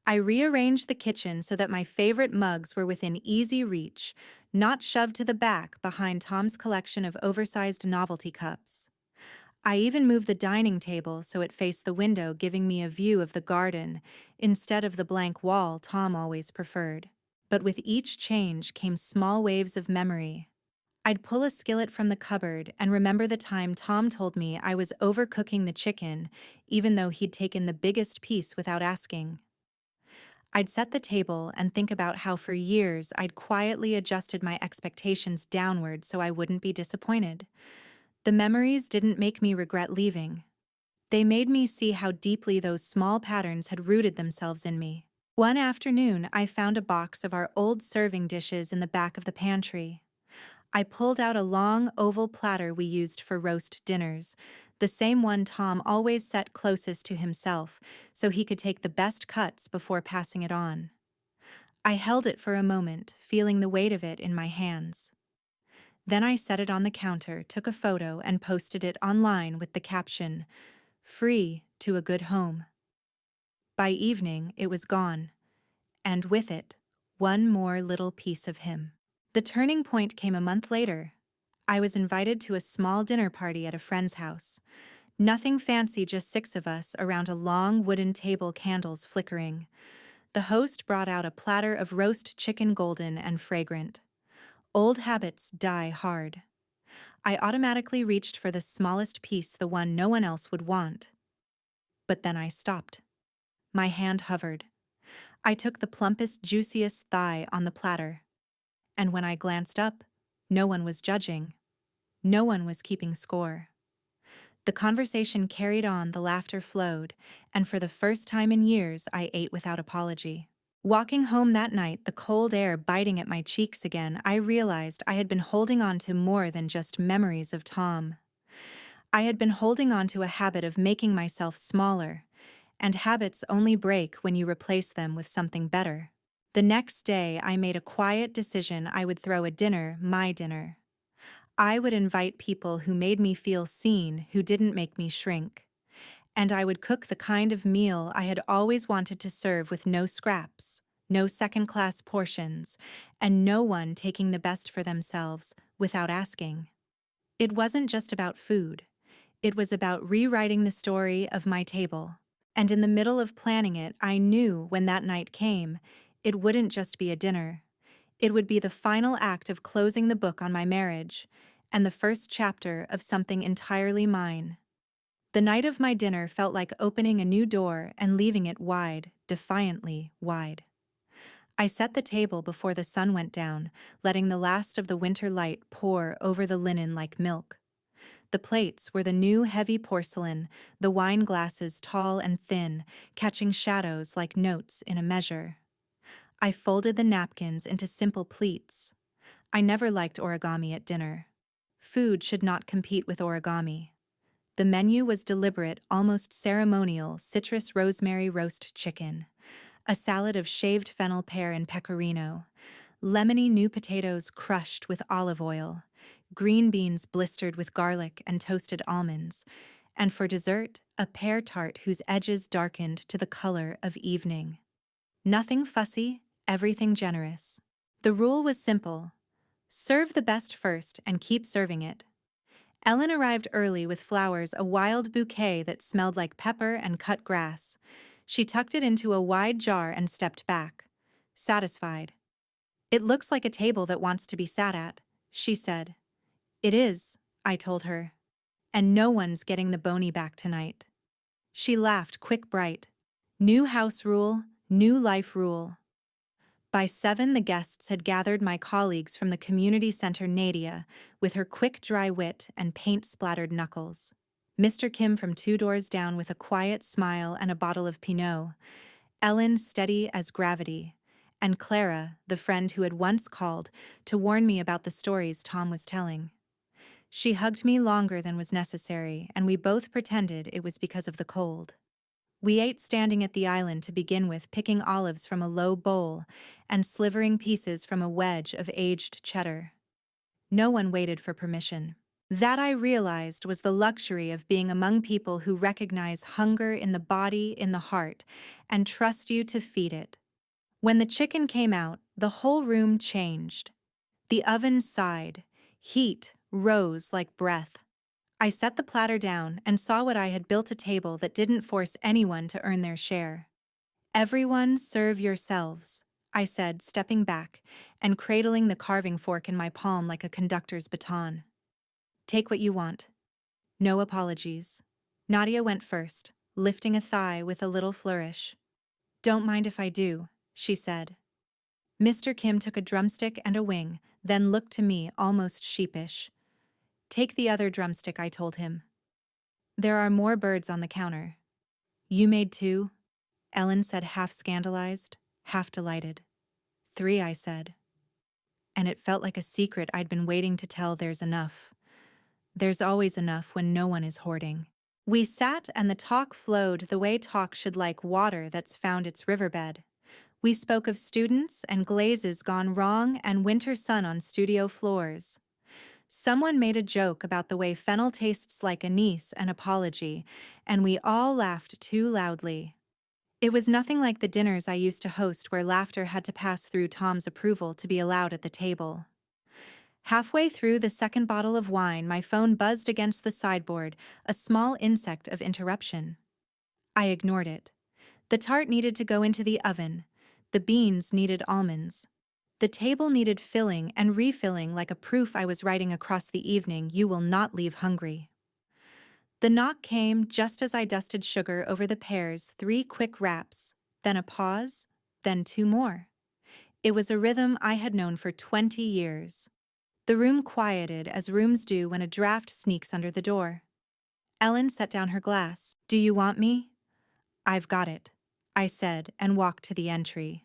I rearranged the kitchen so that my favorite mugs were within easy reach, not shoved to the back behind Tom's collection of oversized novelty cups. I even moved the dining table so it faced the window, giving me a view of the garden instead of the blank wall Tom always preferred. But with each change came small waves of memory. I'd pull a skillet from the cupboard and remember the time Tom told me I was overcooking the chicken, even though he'd taken the biggest piece without asking. I'd set the table and think about how for years I'd quietly adjusted my expectations downward so I wouldn't be disappointed. The memories didn't make me regret leaving. They made me see how deeply those small patterns had rooted themselves in me. One afternoon, I found a box of our old serving dishes in the back of the pantry. I pulled out a long, oval platter we used for roast dinners, the same one Tom always set closest to himself, so he could take the best cuts before passing it on. I held it for a moment, feeling the weight of it in my hands. Then I set it on the counter, took a photo, and posted it online with the caption, "Free to a good home." By evening, it was gone, and with it, one more little piece of him. The turning point came a month later. I was invited to a small dinner party at a friend's house. Nothing fancy, just 6 of us around a long wooden table, candles flickering. The host brought out a platter of roast chicken, golden and fragrant. Old habits die hard. I automatically reached for the smallest piece, the one no one else would want. But then I stopped. My hand hovered. I took the plumpest, juiciest thigh on the platter. And when I glanced up, no one was judging. No one was keeping score. The conversation carried on, the laughter flowed, and for the first time in years, I ate without apology. Walking home that night, the cold air biting at my cheeks again, I realized I had been holding on to more than just memories of Tom. I had been holding on to a habit of making myself smaller, and habits only break when you replace them with something better. The next day, I made a quiet decision I would throw a dinner, my dinner. I would invite people who made me feel seen, who didn't make me shrink. And I would cook the kind of meal I had always wanted to serve with no scraps, no second-class portions, and no one taking the best for themselves without asking. It wasn't just about food. It was about rewriting the story of my table. And in the middle of planning it, I knew when that night came, it wouldn't just be a dinner. It would be the final act of closing the book on my marriage, and the first chapter of something entirely mine. The night of my dinner felt like opening a new door and leaving it wide, defiantly wide. I set the table before the sun went down, letting the last of the winter light pour over the linen like milk. The plates were the new heavy porcelain, the wine glasses tall and thin, catching shadows like notes in a measure. I folded the napkins into simple pleats. I never liked origami at dinner. Food should not compete with origami. The menu was deliberate, almost ceremonial, citrus rosemary roast chicken, a salad of shaved fennel pear and pecorino, lemony new potatoes crushed with olive oil, green beans blistered with garlic and toasted almonds, and for dessert, a pear tart whose edges darkened to the color of evening. Nothing fussy, everything generous. The rule was simple: serve the best first and keep serving it. Ellen arrived early with flowers, a wild bouquet that smelled like pepper and cut grass. She tucked it into a wide jar and stepped back, satisfied. "It looks like a table that wants to be sat at," she said. "It is," I told her. "And no one's getting the bony back tonight." She laughed, quick, bright. New house rule, new life rule. By 7, the guests had gathered my colleagues from the community center, Nadia, with her quick, dry wit and paint-splattered knuckles. Mr. Kim from 2 doors down with a quiet smile and a bottle of Pinot. Ellen steady as gravity. And Clara, the friend who had once called to warn me about the stories Tom was telling. She hugged me longer than was necessary, and we both pretended it was because of the cold. We ate standing at the island to begin with, picking olives from a low bowl and slivering pieces from a wedge of aged cheddar. No one waited for permission. That, I realized, was the luxury of being among people who recognize hunger in the body, in the heart, and trust you to feed it. When the chicken came out, the whole room changed. The oven sighed. Heat rose like breath. I set the platter down and saw what I had built: a table that didn't force anyone to earn their share. "Everyone serve yourselves," I said, stepping back and cradling the carving fork in my palm like a conductor's baton. "Take what you want. No apologies." Nadia went first, lifting a thigh with a little flourish. "Don't mind if I do," she said. Mr. Kim took a drumstick and a wing, then looked to me, almost sheepish. "Take the other drumstick," I told him. "There are more birds on the counter." "You made 2?" Ellen said, half scandalized, half delighted. "3," I said. And it felt like a secret I'd been waiting to tell. There's enough. There's always enough when no one is hoarding. We sat and the talk flowed the way talk should, like water that's found its riverbed. We spoke of students and glazes gone wrong and winter sun on studio floors. Someone made a joke about the way fennel tastes like anise, an apology, and we all laughed too loudly. It was nothing like the dinners I used to host, where laughter had to pass through Tom's approval to be allowed at the table. Halfway through the second bottle of wine, my phone buzzed against the sideboard, a small insect of interruption. I ignored it. The tart needed to go into the oven. The beans needed almonds. The table needed filling and refilling, like a proof I was writing across the evening: "You will not leave hungry." The knock came just as I dusted sugar over the pears, 3 quick raps, then a pause, then 2 more. It was a rhythm I had known for 20 years. The room quieted, as rooms do when a draft sneaks under the door. Ellen set down her glass. "Do you want me?" "I've got it," I said, and walked to the entry.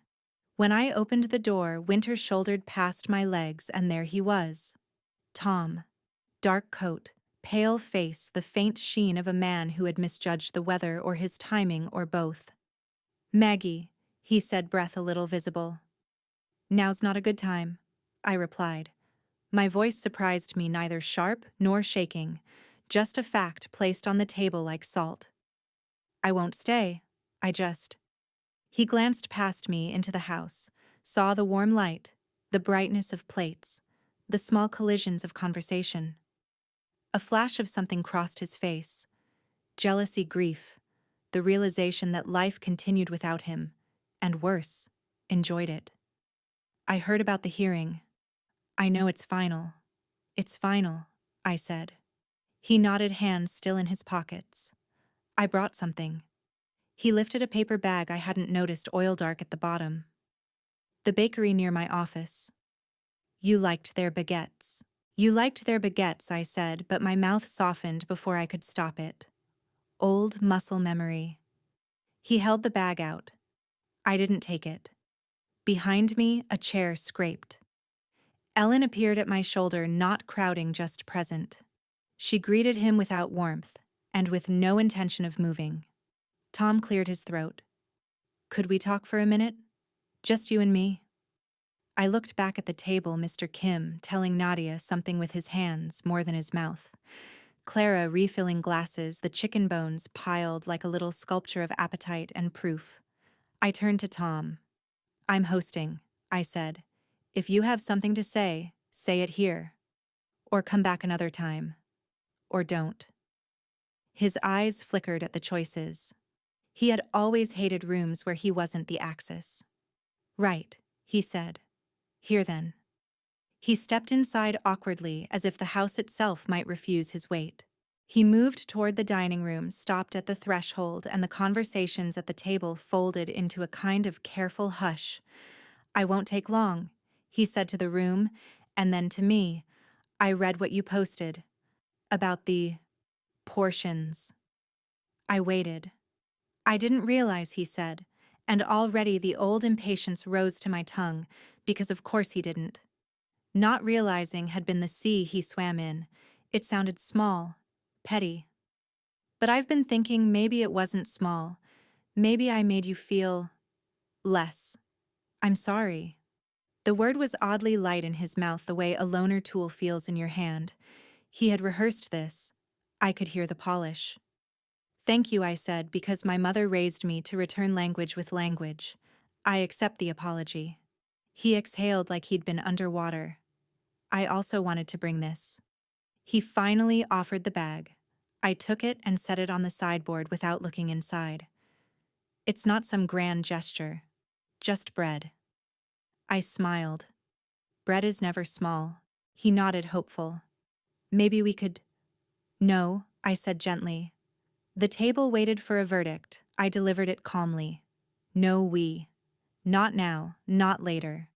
When I opened the door, Winter shouldered past my legs, and there he was. Tom. Dark coat, pale face, the faint sheen of a man who had misjudged the weather or his timing or both. "Maggie," he said, breath a little visible. Now's not a good time, I replied. My voice surprised me, neither sharp nor shaking, just a fact placed on the table like salt. I won't stay. I just. He glanced past me into the house, saw the warm light, the brightness of plates, the small collisions of conversation. A flash of something crossed his face. Jealousy, grief, the realization that life continued without him, and worse, enjoyed it. I heard about the hearing. I know it's final. It's final, I said. He nodded, hands still in his pockets. I brought something. He lifted a paper bag I hadn't noticed oil dark at the bottom. The bakery near my office. You liked their baguettes. You liked their baguettes, I said, but my mouth softened before I could stop it. Old muscle memory. He held the bag out. I didn't take it. Behind me, a chair scraped. Ellen appeared at my shoulder, not crowding, just present. She greeted him without warmth, and with no intention of moving. Tom cleared his throat. Could we talk for a minute? Just you and me? I looked back at the table, Mr. Kim telling Nadia something with his hands more than his mouth. Clara refilling glasses, the chicken bones piled like a little sculpture of appetite and proof. I turned to Tom. I'm hosting, I said. If you have something to say it here. Or come back another time. Or don't. His eyes flickered at the choices. He had always hated rooms where he wasn't the axis. Right, he said. Here then. He stepped inside awkwardly, as if the house itself might refuse his weight. He moved toward the dining room, stopped at the threshold, and the conversations at the table folded into a kind of careful hush. I won't take long, he said to the room, and then to me. I read what you posted. About the portions. I waited. I didn't realize, he said, and already the old impatience rose to my tongue, because of course he didn't. Not realizing had been the sea he swam in. It sounded small, petty. But I've been thinking maybe it wasn't small. Maybe I made you feel less. I'm sorry. The word was oddly light in his mouth, the way a loner tool feels in your hand. He had rehearsed this. I could hear the polish. Thank you, I said, because my mother raised me to return language with language. I accept the apology. He exhaled like he'd been underwater. I also wanted to bring this. He finally offered the bag. I took it and set it on the sideboard without looking inside. It's not some grand gesture. Just bread. I smiled. Bread is never small. He nodded, hopeful. Maybe we could... No, I said gently. The table waited for a verdict. I delivered it calmly. No we. Not now, not later.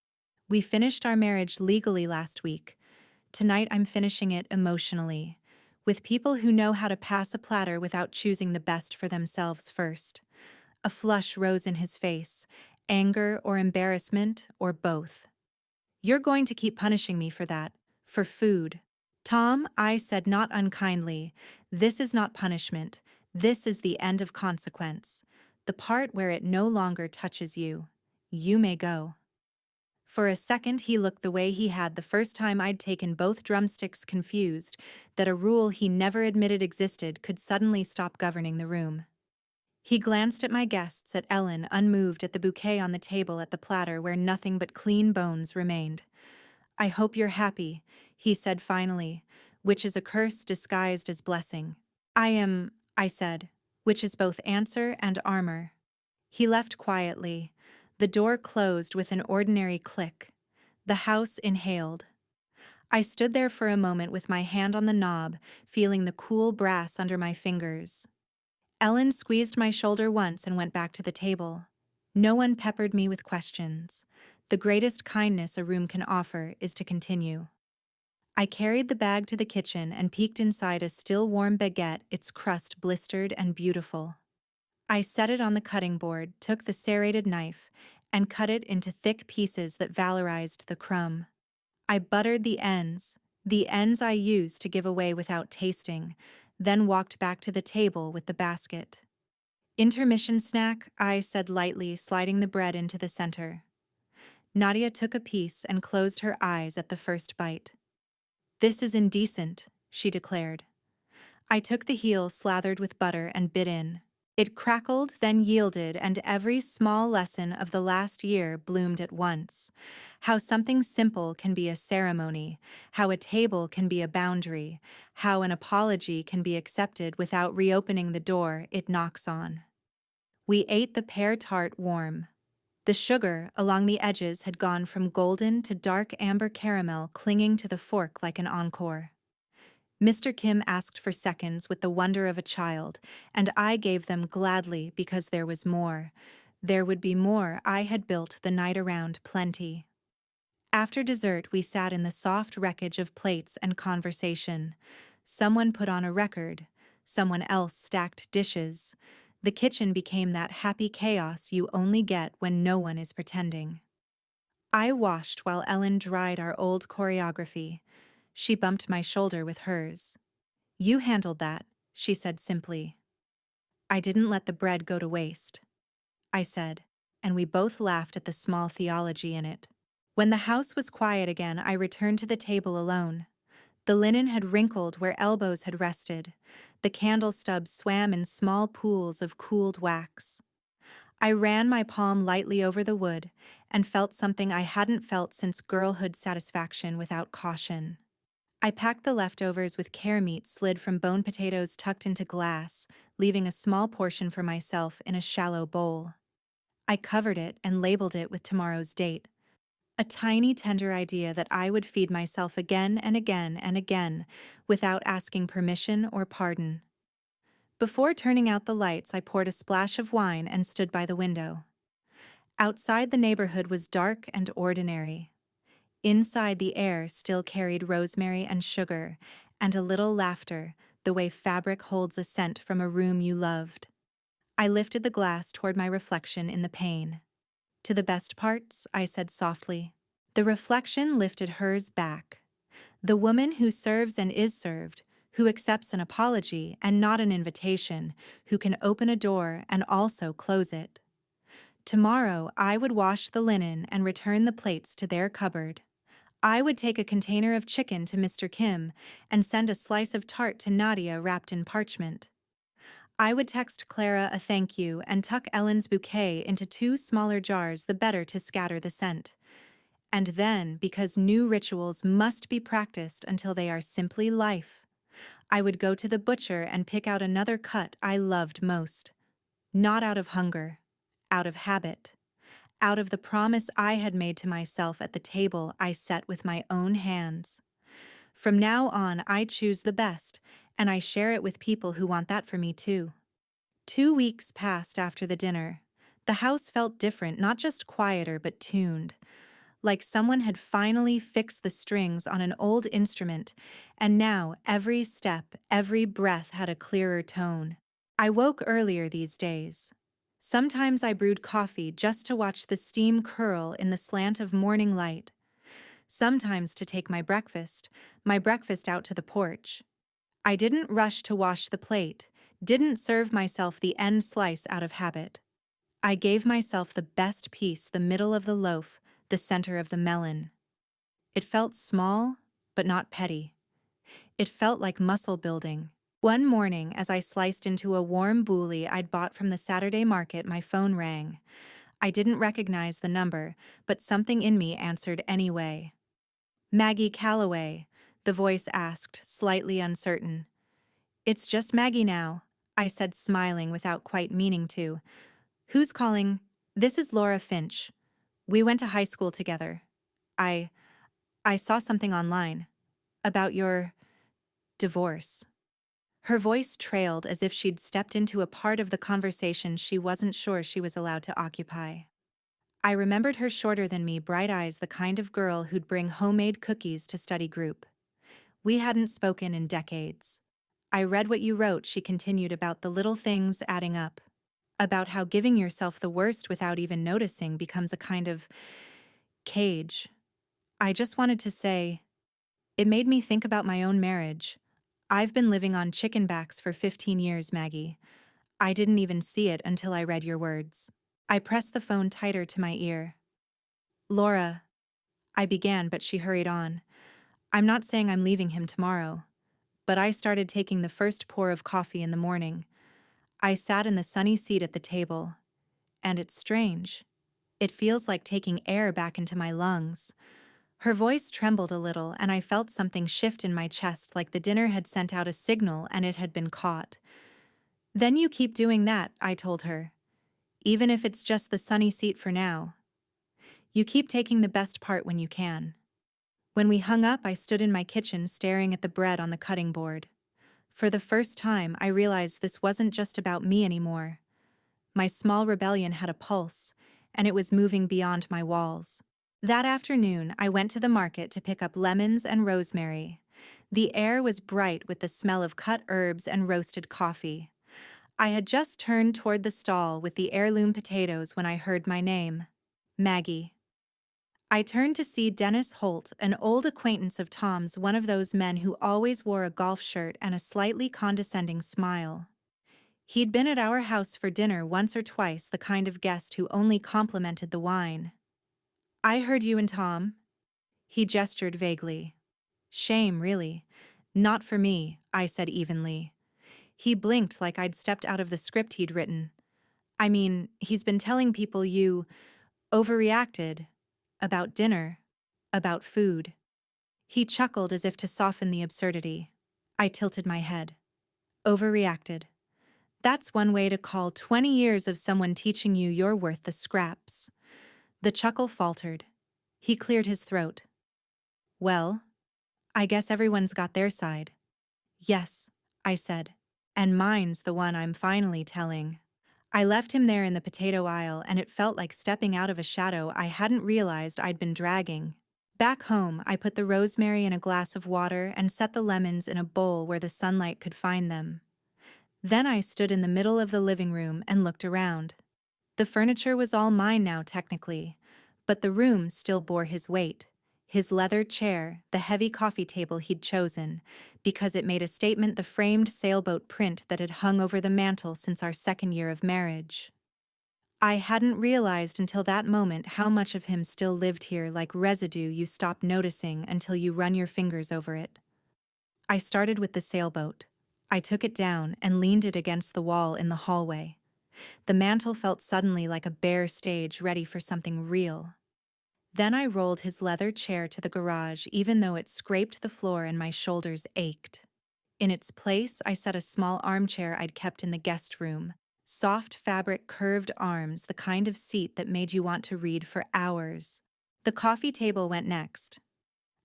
We finished our marriage legally last week. Tonight I'm finishing it emotionally, with people who know how to pass a platter without choosing the best for themselves first. A flush rose in his face, anger or embarrassment or both. You're going to keep punishing me for that, for food. Tom, I said not unkindly, this is not punishment. This is the end of consequence. The part where it no longer touches you. You may go. For a second he looked the way he had the first time I'd taken both drumsticks, confused that a rule he never admitted existed could suddenly stop governing the room. He glanced at my guests, at Ellen, unmoved, at the bouquet on the table, at the platter where nothing but clean bones remained. I hope you're happy, he said finally, which is a curse disguised as blessing. I am, I said, which is both answer and armor. He left quietly. The door closed with an ordinary click. The house inhaled. I stood there for a moment with my hand on the knob, feeling the cool brass under my fingers. Ellen squeezed my shoulder once and went back to the table. No one peppered me with questions. The greatest kindness a room can offer is to continue. I carried the bag to the kitchen and peeked inside a still warm baguette, its crust blistered and beautiful. I set it on the cutting board, took the serrated knife, and cut it into thick pieces that valorized the crumb. I buttered the ends I used to give away without tasting, then walked back to the table with the basket. Intermission snack, I said lightly, sliding the bread into the center. Nadia took a piece and closed her eyes at the first bite. "This is indecent," she declared. I took the heel slathered with butter and bit in. It crackled, then yielded, and every small lesson of the last year bloomed at once. How something simple can be a ceremony, how a table can be a boundary, how an apology can be accepted without reopening the door it knocks on. We ate the pear tart warm. The sugar along the edges had gone from golden to dark amber caramel clinging to the fork like an encore. Mr. Kim asked for seconds with the wonder of a child, and I gave them gladly because there was more. There would be more. I had built the night around plenty. After dessert, we sat in the soft wreckage of plates and conversation. Someone put on a record. Someone else stacked dishes. The kitchen became that happy chaos you only get when no one is pretending. I washed while Ellen dried our old choreography. She bumped my shoulder with hers. "You handled that," she said simply. "I didn't let the bread go to waste," I said, and we both laughed at the small theology in it. When the house was quiet again, I returned to the table alone. The linen had wrinkled where elbows had rested. The candle stubs swam in small pools of cooled wax. I ran my palm lightly over the wood and felt something I hadn't felt since girlhood: satisfaction without caution. I packed the leftovers with care meat slid from bone potatoes tucked into glass, leaving a small portion for myself in a shallow bowl. I covered it and labeled it with tomorrow's date. A tiny, tender idea that I would feed myself again and again and again without asking permission or pardon. Before turning out the lights, I poured a splash of wine and stood by the window. Outside, the neighborhood was dark and ordinary. Inside, the air still carried rosemary and sugar, and a little laughter, the way fabric holds a scent from a room you loved. I lifted the glass toward my reflection in the pane. "To the best parts," I said softly. The reflection lifted hers back. The woman who serves and is served, who accepts an apology and not an invitation, who can open a door and also close it. Tomorrow, I would wash the linen and return the plates to their cupboard. I would take a container of chicken to Mr. Kim and send a slice of tart to Nadia wrapped in parchment. I would text Clara a thank you and tuck Ellen's bouquet into 2 smaller jars, the better to scatter the scent. And then, because new rituals must be practiced until they are simply life, I would go to the butcher and pick out another cut I loved most. Not out of hunger, out of habit. Out of the promise I had made to myself at the table I set with my own hands. From now on, I choose the best, and I share it with people who want that for me too. 2 weeks passed after the dinner. The house felt different, not just quieter, but tuned. Like someone had finally fixed the strings on an old instrument, and now every step, every breath had a clearer tone. I woke earlier these days. Sometimes I brewed coffee just to watch the steam curl in the slant of morning light. Sometimes to take my breakfast out to the porch. I didn't rush to wash the plate, didn't serve myself the end slice out of habit. I gave myself the best piece, the middle of the loaf, the center of the melon. It felt small, but not petty. It felt like muscle building. One morning, as I sliced into a warm bouilli I'd bought from the Saturday market, my phone rang. I didn't recognize the number, but something in me answered anyway. "Maggie Calloway," the voice asked, slightly uncertain. "It's just Maggie now," I said, smiling without quite meaning to. "Who's calling?" "This is Laura Finch. We went to high school together. I saw something online. About your divorce." Her voice trailed as if she'd stepped into a part of the conversation she wasn't sure she was allowed to occupy. I remembered her, shorter than me, bright eyes, the kind of girl who'd bring homemade cookies to study group. We hadn't spoken in decades. "I read what you wrote," she continued, "about the little things adding up. About how giving yourself the worst without even noticing becomes a kind of cage." I just wanted to say, it made me think about my own marriage. I've been living on chicken backs for 15 years, Maggie. I didn't even see it until I read your words. I pressed the phone tighter to my ear. Laura, I began, but she hurried on. I'm not saying I'm leaving him tomorrow, but I started taking the first pour of coffee in the morning. I sat in the sunny seat at the table, and it's strange. It feels like taking air back into my lungs. Her voice trembled a little, and I felt something shift in my chest, like the dinner had sent out a signal and it had been caught. Then you keep doing that, I told her. Even if it's just the sunny seat for now. You keep taking the best part when you can. When we hung up, I stood in my kitchen staring at the bread on the cutting board. For the first time, I realized this wasn't just about me anymore. My small rebellion had a pulse, and it was moving beyond my walls. That afternoon, I went to the market to pick up lemons and rosemary. The air was bright with the smell of cut herbs and roasted coffee. I had just turned toward the stall with the heirloom potatoes when I heard my name. Maggie. I turned to see Dennis Holt, an old acquaintance of Tom's, one of those men who always wore a golf shirt and a slightly condescending smile. He'd been at our house for dinner once or twice, the kind of guest who only complimented the wine. I heard you and Tom. He gestured vaguely. Shame, really. Not for me, I said evenly. He blinked like I'd stepped out of the script he'd written. I mean, he's been telling people you overreacted. About dinner. About food. He chuckled as if to soften the absurdity. I tilted my head. Overreacted. That's one way to call 20 years of someone teaching you you're worth the scraps. The chuckle faltered. He cleared his throat. Well, I guess everyone's got their side. Yes, I said. And mine's the one I'm finally telling. I left him there in the potato aisle, and it felt like stepping out of a shadow I hadn't realized I'd been dragging. Back home, I put the rosemary in a glass of water and set the lemons in a bowl where the sunlight could find them. Then I stood in the middle of the living room and looked around. The furniture was all mine now, technically, but the room still bore his weight. His leather chair, the heavy coffee table he'd chosen, because it made a statement, the framed sailboat print that had hung over the mantel since our second year of marriage. I hadn't realized until that moment how much of him still lived here, like residue you stop noticing until you run your fingers over it. I started with the sailboat. I took it down and leaned it against the wall in the hallway. The mantel felt suddenly like a bare stage ready for something real. Then I rolled his leather chair to the garage, even though it scraped the floor and my shoulders ached. In its place, I set a small armchair I'd kept in the guest room. Soft fabric curved arms, the kind of seat that made you want to read for hours. The coffee table went next.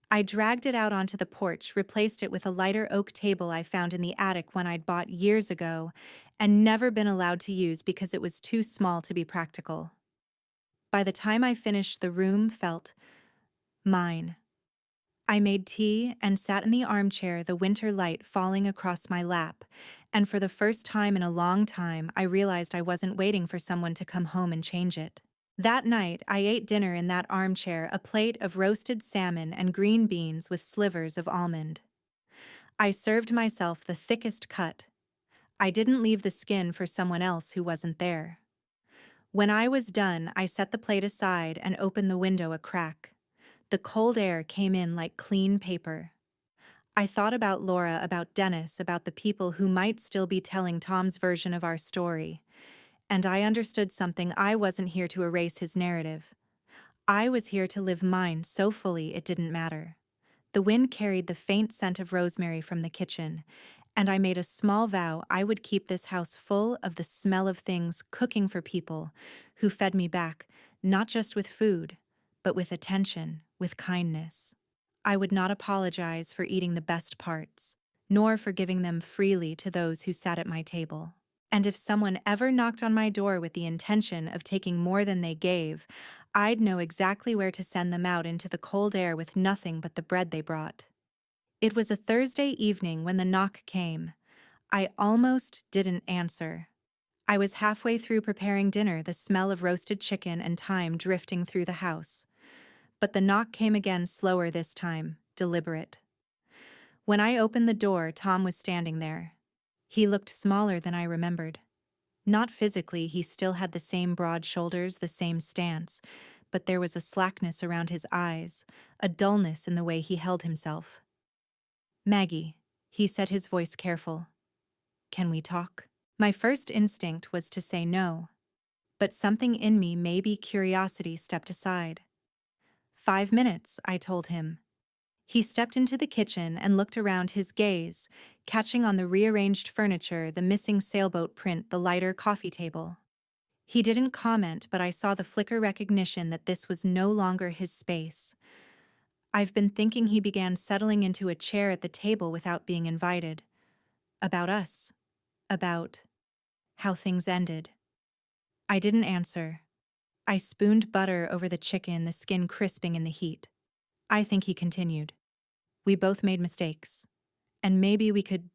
I dragged it out onto the porch, replaced it with a lighter oak table I found in the attic one I'd bought years ago and never been allowed to use because it was too small to be practical. By the time I finished, the room felt mine. I made tea and sat in the armchair, the winter light falling across my lap, and for the first time in a long time, I realized I wasn't waiting for someone to come home and change it. That night, I ate dinner in that armchair, a plate of roasted salmon and green beans with slivers of almond. I served myself the thickest cut. I didn't leave the skin for someone else who wasn't there. When I was done, I set the plate aside and opened the window a crack. The cold air came in like clean paper. I thought about Laura, about Dennis, about the people who might still be telling Tom's version of our story. And I understood something. I wasn't here to erase his narrative. I was here to live mine so fully it didn't matter. The wind carried the faint scent of rosemary from the kitchen, and I made a small vow I would keep this house full of the smell of things cooking for people who fed me back, not just with food, but with attention, with kindness. I would not apologize for eating the best parts, nor for giving them freely to those who sat at my table. And if someone ever knocked on my door with the intention of taking more than they gave, I'd know exactly where to send them out into the cold air with nothing but the bread they brought. It was a Thursday evening when the knock came. I almost didn't answer. I was halfway through preparing dinner, the smell of roasted chicken and thyme drifting through the house. But the knock came again, slower this time, deliberate. When I opened the door, Tom was standing there. He looked smaller than I remembered. Not physically, he still had the same broad shoulders, the same stance, but there was a slackness around his eyes, a dullness in the way he held himself. "Maggie," he said, his voice careful. "Can we talk?" My first instinct was to say no, but something in me, maybe curiosity, stepped aside. 5 minutes, I told him. He stepped into the kitchen and looked around, his gaze catching on the rearranged furniture, the missing sailboat print, the lighter coffee table. He didn't comment, but I saw the flicker recognition that this was no longer his space. "I've been thinking," he began, settling into a chair at the table without being invited. "About us. About how things ended." I didn't answer. I spooned butter over the chicken, the skin crisping in the heat. "I think," he continued, "we both made mistakes. And maybe we could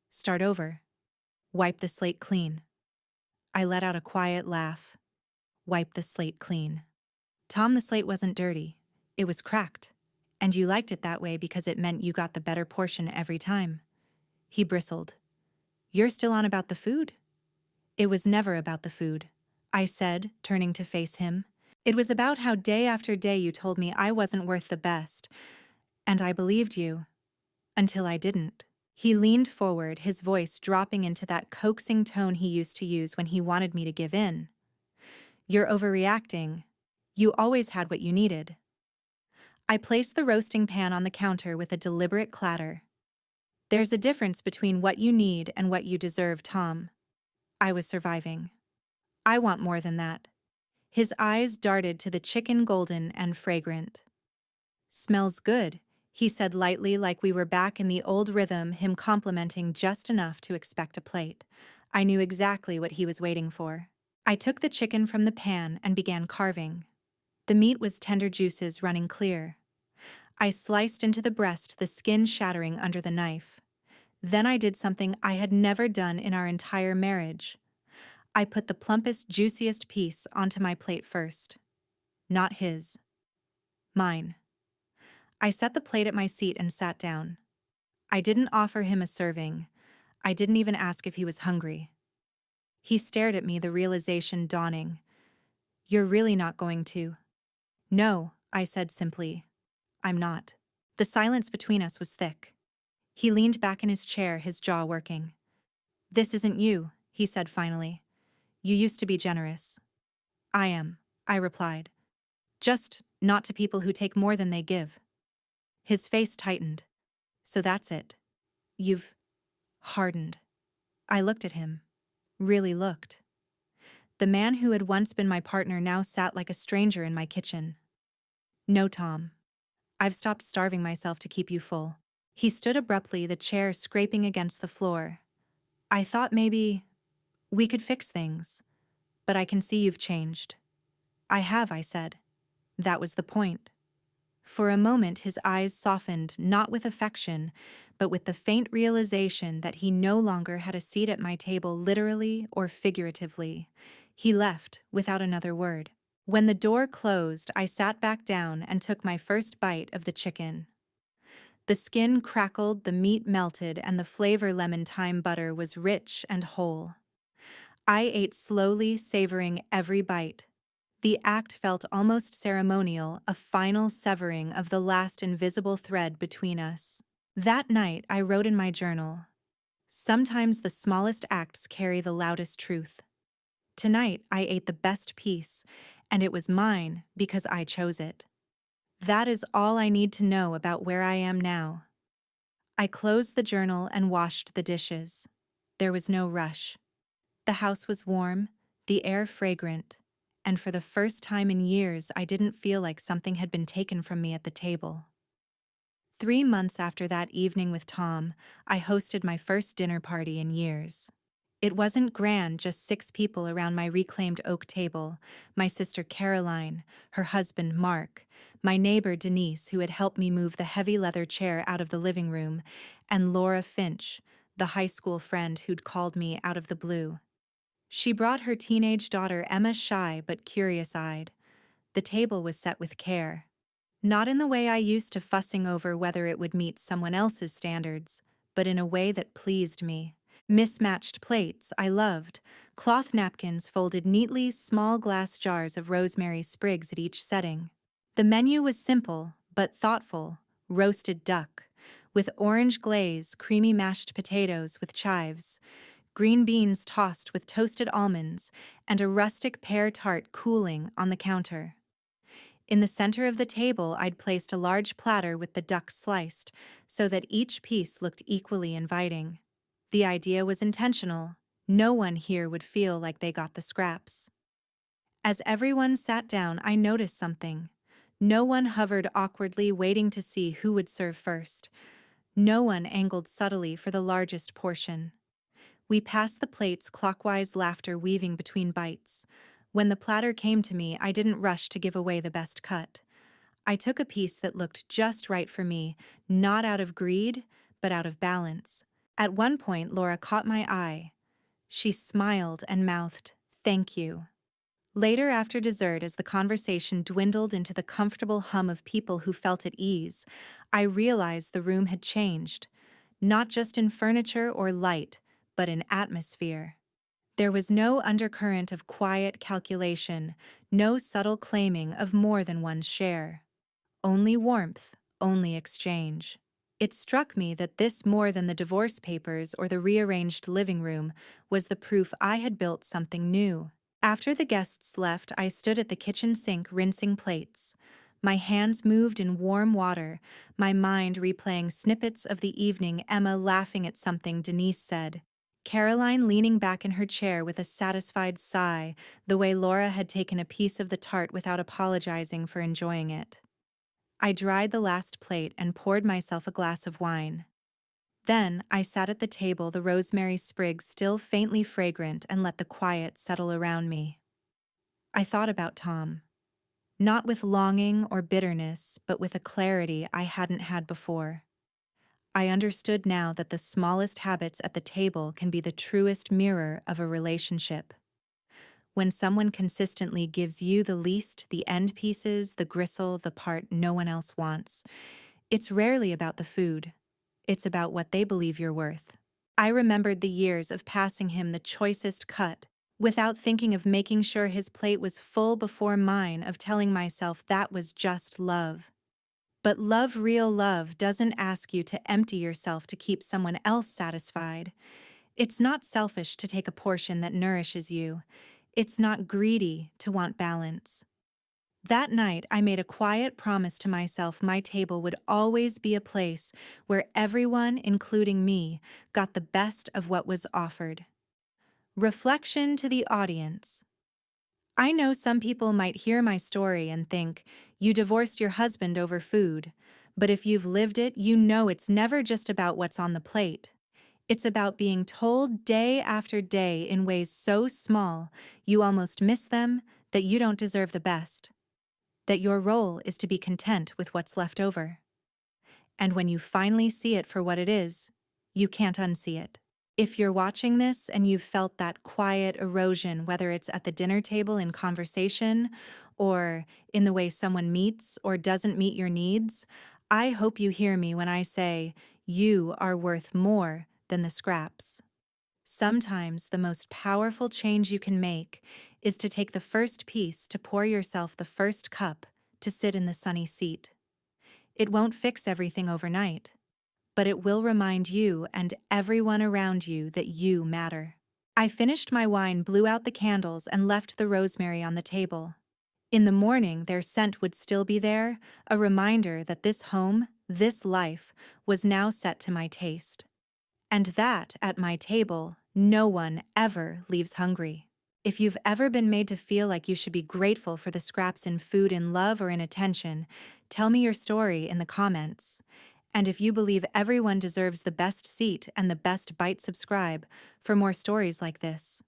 start over. Wipe the slate clean." I let out a quiet laugh. Wipe the slate clean. "Tom, the slate wasn't dirty. It was cracked. And you liked it that way because it meant you got the better portion every time." He bristled. "You're still on about the food?" "It was never about the food," I said, turning to face him. "It was about how day after day you told me I wasn't worth the best. And I believed you. Until I didn't." He leaned forward, his voice dropping into that coaxing tone he used to use when he wanted me to give in. "You're overreacting. You always had what you needed." I placed the roasting pan on the counter with a deliberate clatter. "There's a difference between what you need and what you deserve, Tom." I was surviving. "I want more than that." His eyes darted to the chicken, golden and fragrant. "Smells good," he said lightly, like we were back in the old rhythm, him complimenting just enough to expect a plate. I knew exactly what he was waiting for. I took the chicken from the pan and began carving. The meat was tender, juices running clear. I sliced into the breast, the skin shattering under the knife. Then I did something I had never done in our entire marriage. I put the plumpest, juiciest piece onto my plate first. Not his. Mine. I set the plate at my seat and sat down. I didn't offer him a serving. I didn't even ask if he was hungry. He stared at me, the realization dawning. "You're really not going to?" "No," I said simply. "I'm not." The silence between us was thick. He leaned back in his chair, his jaw working. "This isn't you," he said finally. "You used to be generous." "I am," I replied. "Just not to people who take more than they give." His face tightened. "So that's it. You've hardened." I looked at him. Really looked. The man who had once been my partner now sat like a stranger in my kitchen. "No, Tom. I've stopped starving myself to keep you full." He stood abruptly, the chair scraping against the floor. "I thought maybe we could fix things, but I can see you've changed." "I have," I said. "That was the point." For a moment his eyes softened, not with affection, but with the faint realization that he no longer had a seat at my table, literally or figuratively. He left without another word. When the door closed, I sat back down and took my first bite of the chicken. The skin crackled, the meat melted, and the flavor, lemon thyme butter, was rich and whole. I ate slowly, savoring every bite. The act felt almost ceremonial, a final severing of the last invisible thread between us. That night, I wrote in my journal, "Sometimes the smallest acts carry the loudest truth." Tonight, I ate the best piece, and it was mine because I chose it. That is all I need to know about where I am now. I closed the journal and washed the dishes. There was no rush. The house was warm, the air fragrant, and for the first time in years I didn't feel like something had been taken from me at the table. 3 months after that evening with Tom, I hosted my first dinner party in years. It wasn't grand, just 6 people around my reclaimed oak table: my sister Caroline, her husband Mark, my neighbor Denise, who had helped me move the heavy leather chair out of the living room, and Laura Finch, the high school friend who'd called me out of the blue. She brought her teenage daughter Emma, shy but curious-eyed. The table was set with care. Not in the way I used to, fussing over whether it would meet someone else's standards, but in a way that pleased me. Mismatched plates I loved, cloth napkins folded neatly, small glass jars of rosemary sprigs at each setting. The menu was simple, but thoughtful: roasted duck, with orange glaze, creamy mashed potatoes with chives, green beans tossed with toasted almonds, and a rustic pear tart cooling on the counter. In the center of the table, I'd placed a large platter with the duck sliced, so that each piece looked equally inviting. The idea was intentional. No one here would feel like they got the scraps. As everyone sat down, I noticed something. No one hovered awkwardly waiting to see who would serve first. No one angled subtly for the largest portion. We passed the plates clockwise, laughter weaving between bites. When the platter came to me, I didn't rush to give away the best cut. I took a piece that looked just right for me, not out of greed, but out of balance. At one point, Laura caught my eye. She smiled and mouthed, "Thank you." Later, after dessert, as the conversation dwindled into the comfortable hum of people who felt at ease, I realized the room had changed, not just in furniture or light, but in atmosphere. There was no undercurrent of quiet calculation, no subtle claiming of more than one's share. Only warmth, only exchange. It struck me that this, more than the divorce papers or the rearranged living room, was the proof I had built something new. After the guests left, I stood at the kitchen sink rinsing plates. My hands moved in warm water, my mind replaying snippets of the evening, Emma laughing at something Denise said, Caroline leaning back in her chair with a satisfied sigh, the way Laura had taken a piece of the tart without apologizing for enjoying it. I dried the last plate and poured myself a glass of wine. Then I sat at the table, the rosemary sprigs still faintly fragrant, and let the quiet settle around me. I thought about Tom. Not with longing or bitterness, but with a clarity I hadn't had before. I understood now that the smallest habits at the table can be the truest mirror of a relationship. When someone consistently gives you the least, the end pieces, the gristle, the part no one else wants, it's rarely about the food. It's about what they believe you're worth. I remembered the years of passing him the choicest cut, without thinking of making sure his plate was full before mine, of telling myself that was just love. But love, real love, doesn't ask you to empty yourself to keep someone else satisfied. It's not selfish to take a portion that nourishes you. It's not greedy to want balance. That night, I made a quiet promise to myself my table would always be a place where everyone, including me, got the best of what was offered. Reflection to the audience. I know some people might hear my story and think, you divorced your husband over food, but if you've lived it, you know it's never just about what's on the plate. It's about being told day after day in ways so small you almost miss them that you don't deserve the best. That your role is to be content with what's left over. And when you finally see it for what it is, you can't unsee it. If you're watching this and you've felt that quiet erosion, whether it's at the dinner table in conversation or in the way someone meets or doesn't meet your needs, I hope you hear me when I say you are worth more than the scraps. Sometimes the most powerful change you can make is to take the first piece, to pour yourself the first cup, to sit in the sunny seat. It won't fix everything overnight, but it will remind you and everyone around you that you matter. I finished my wine, blew out the candles, and left the rosemary on the table. In the morning, their scent would still be there, a reminder that this home, this life, was now set to my taste. And that, at my table, no one ever leaves hungry. If you've ever been made to feel like you should be grateful for the scraps in food, in love, or in attention, tell me your story in the comments. And if you believe everyone deserves the best seat and the best bite, subscribe for more stories like this.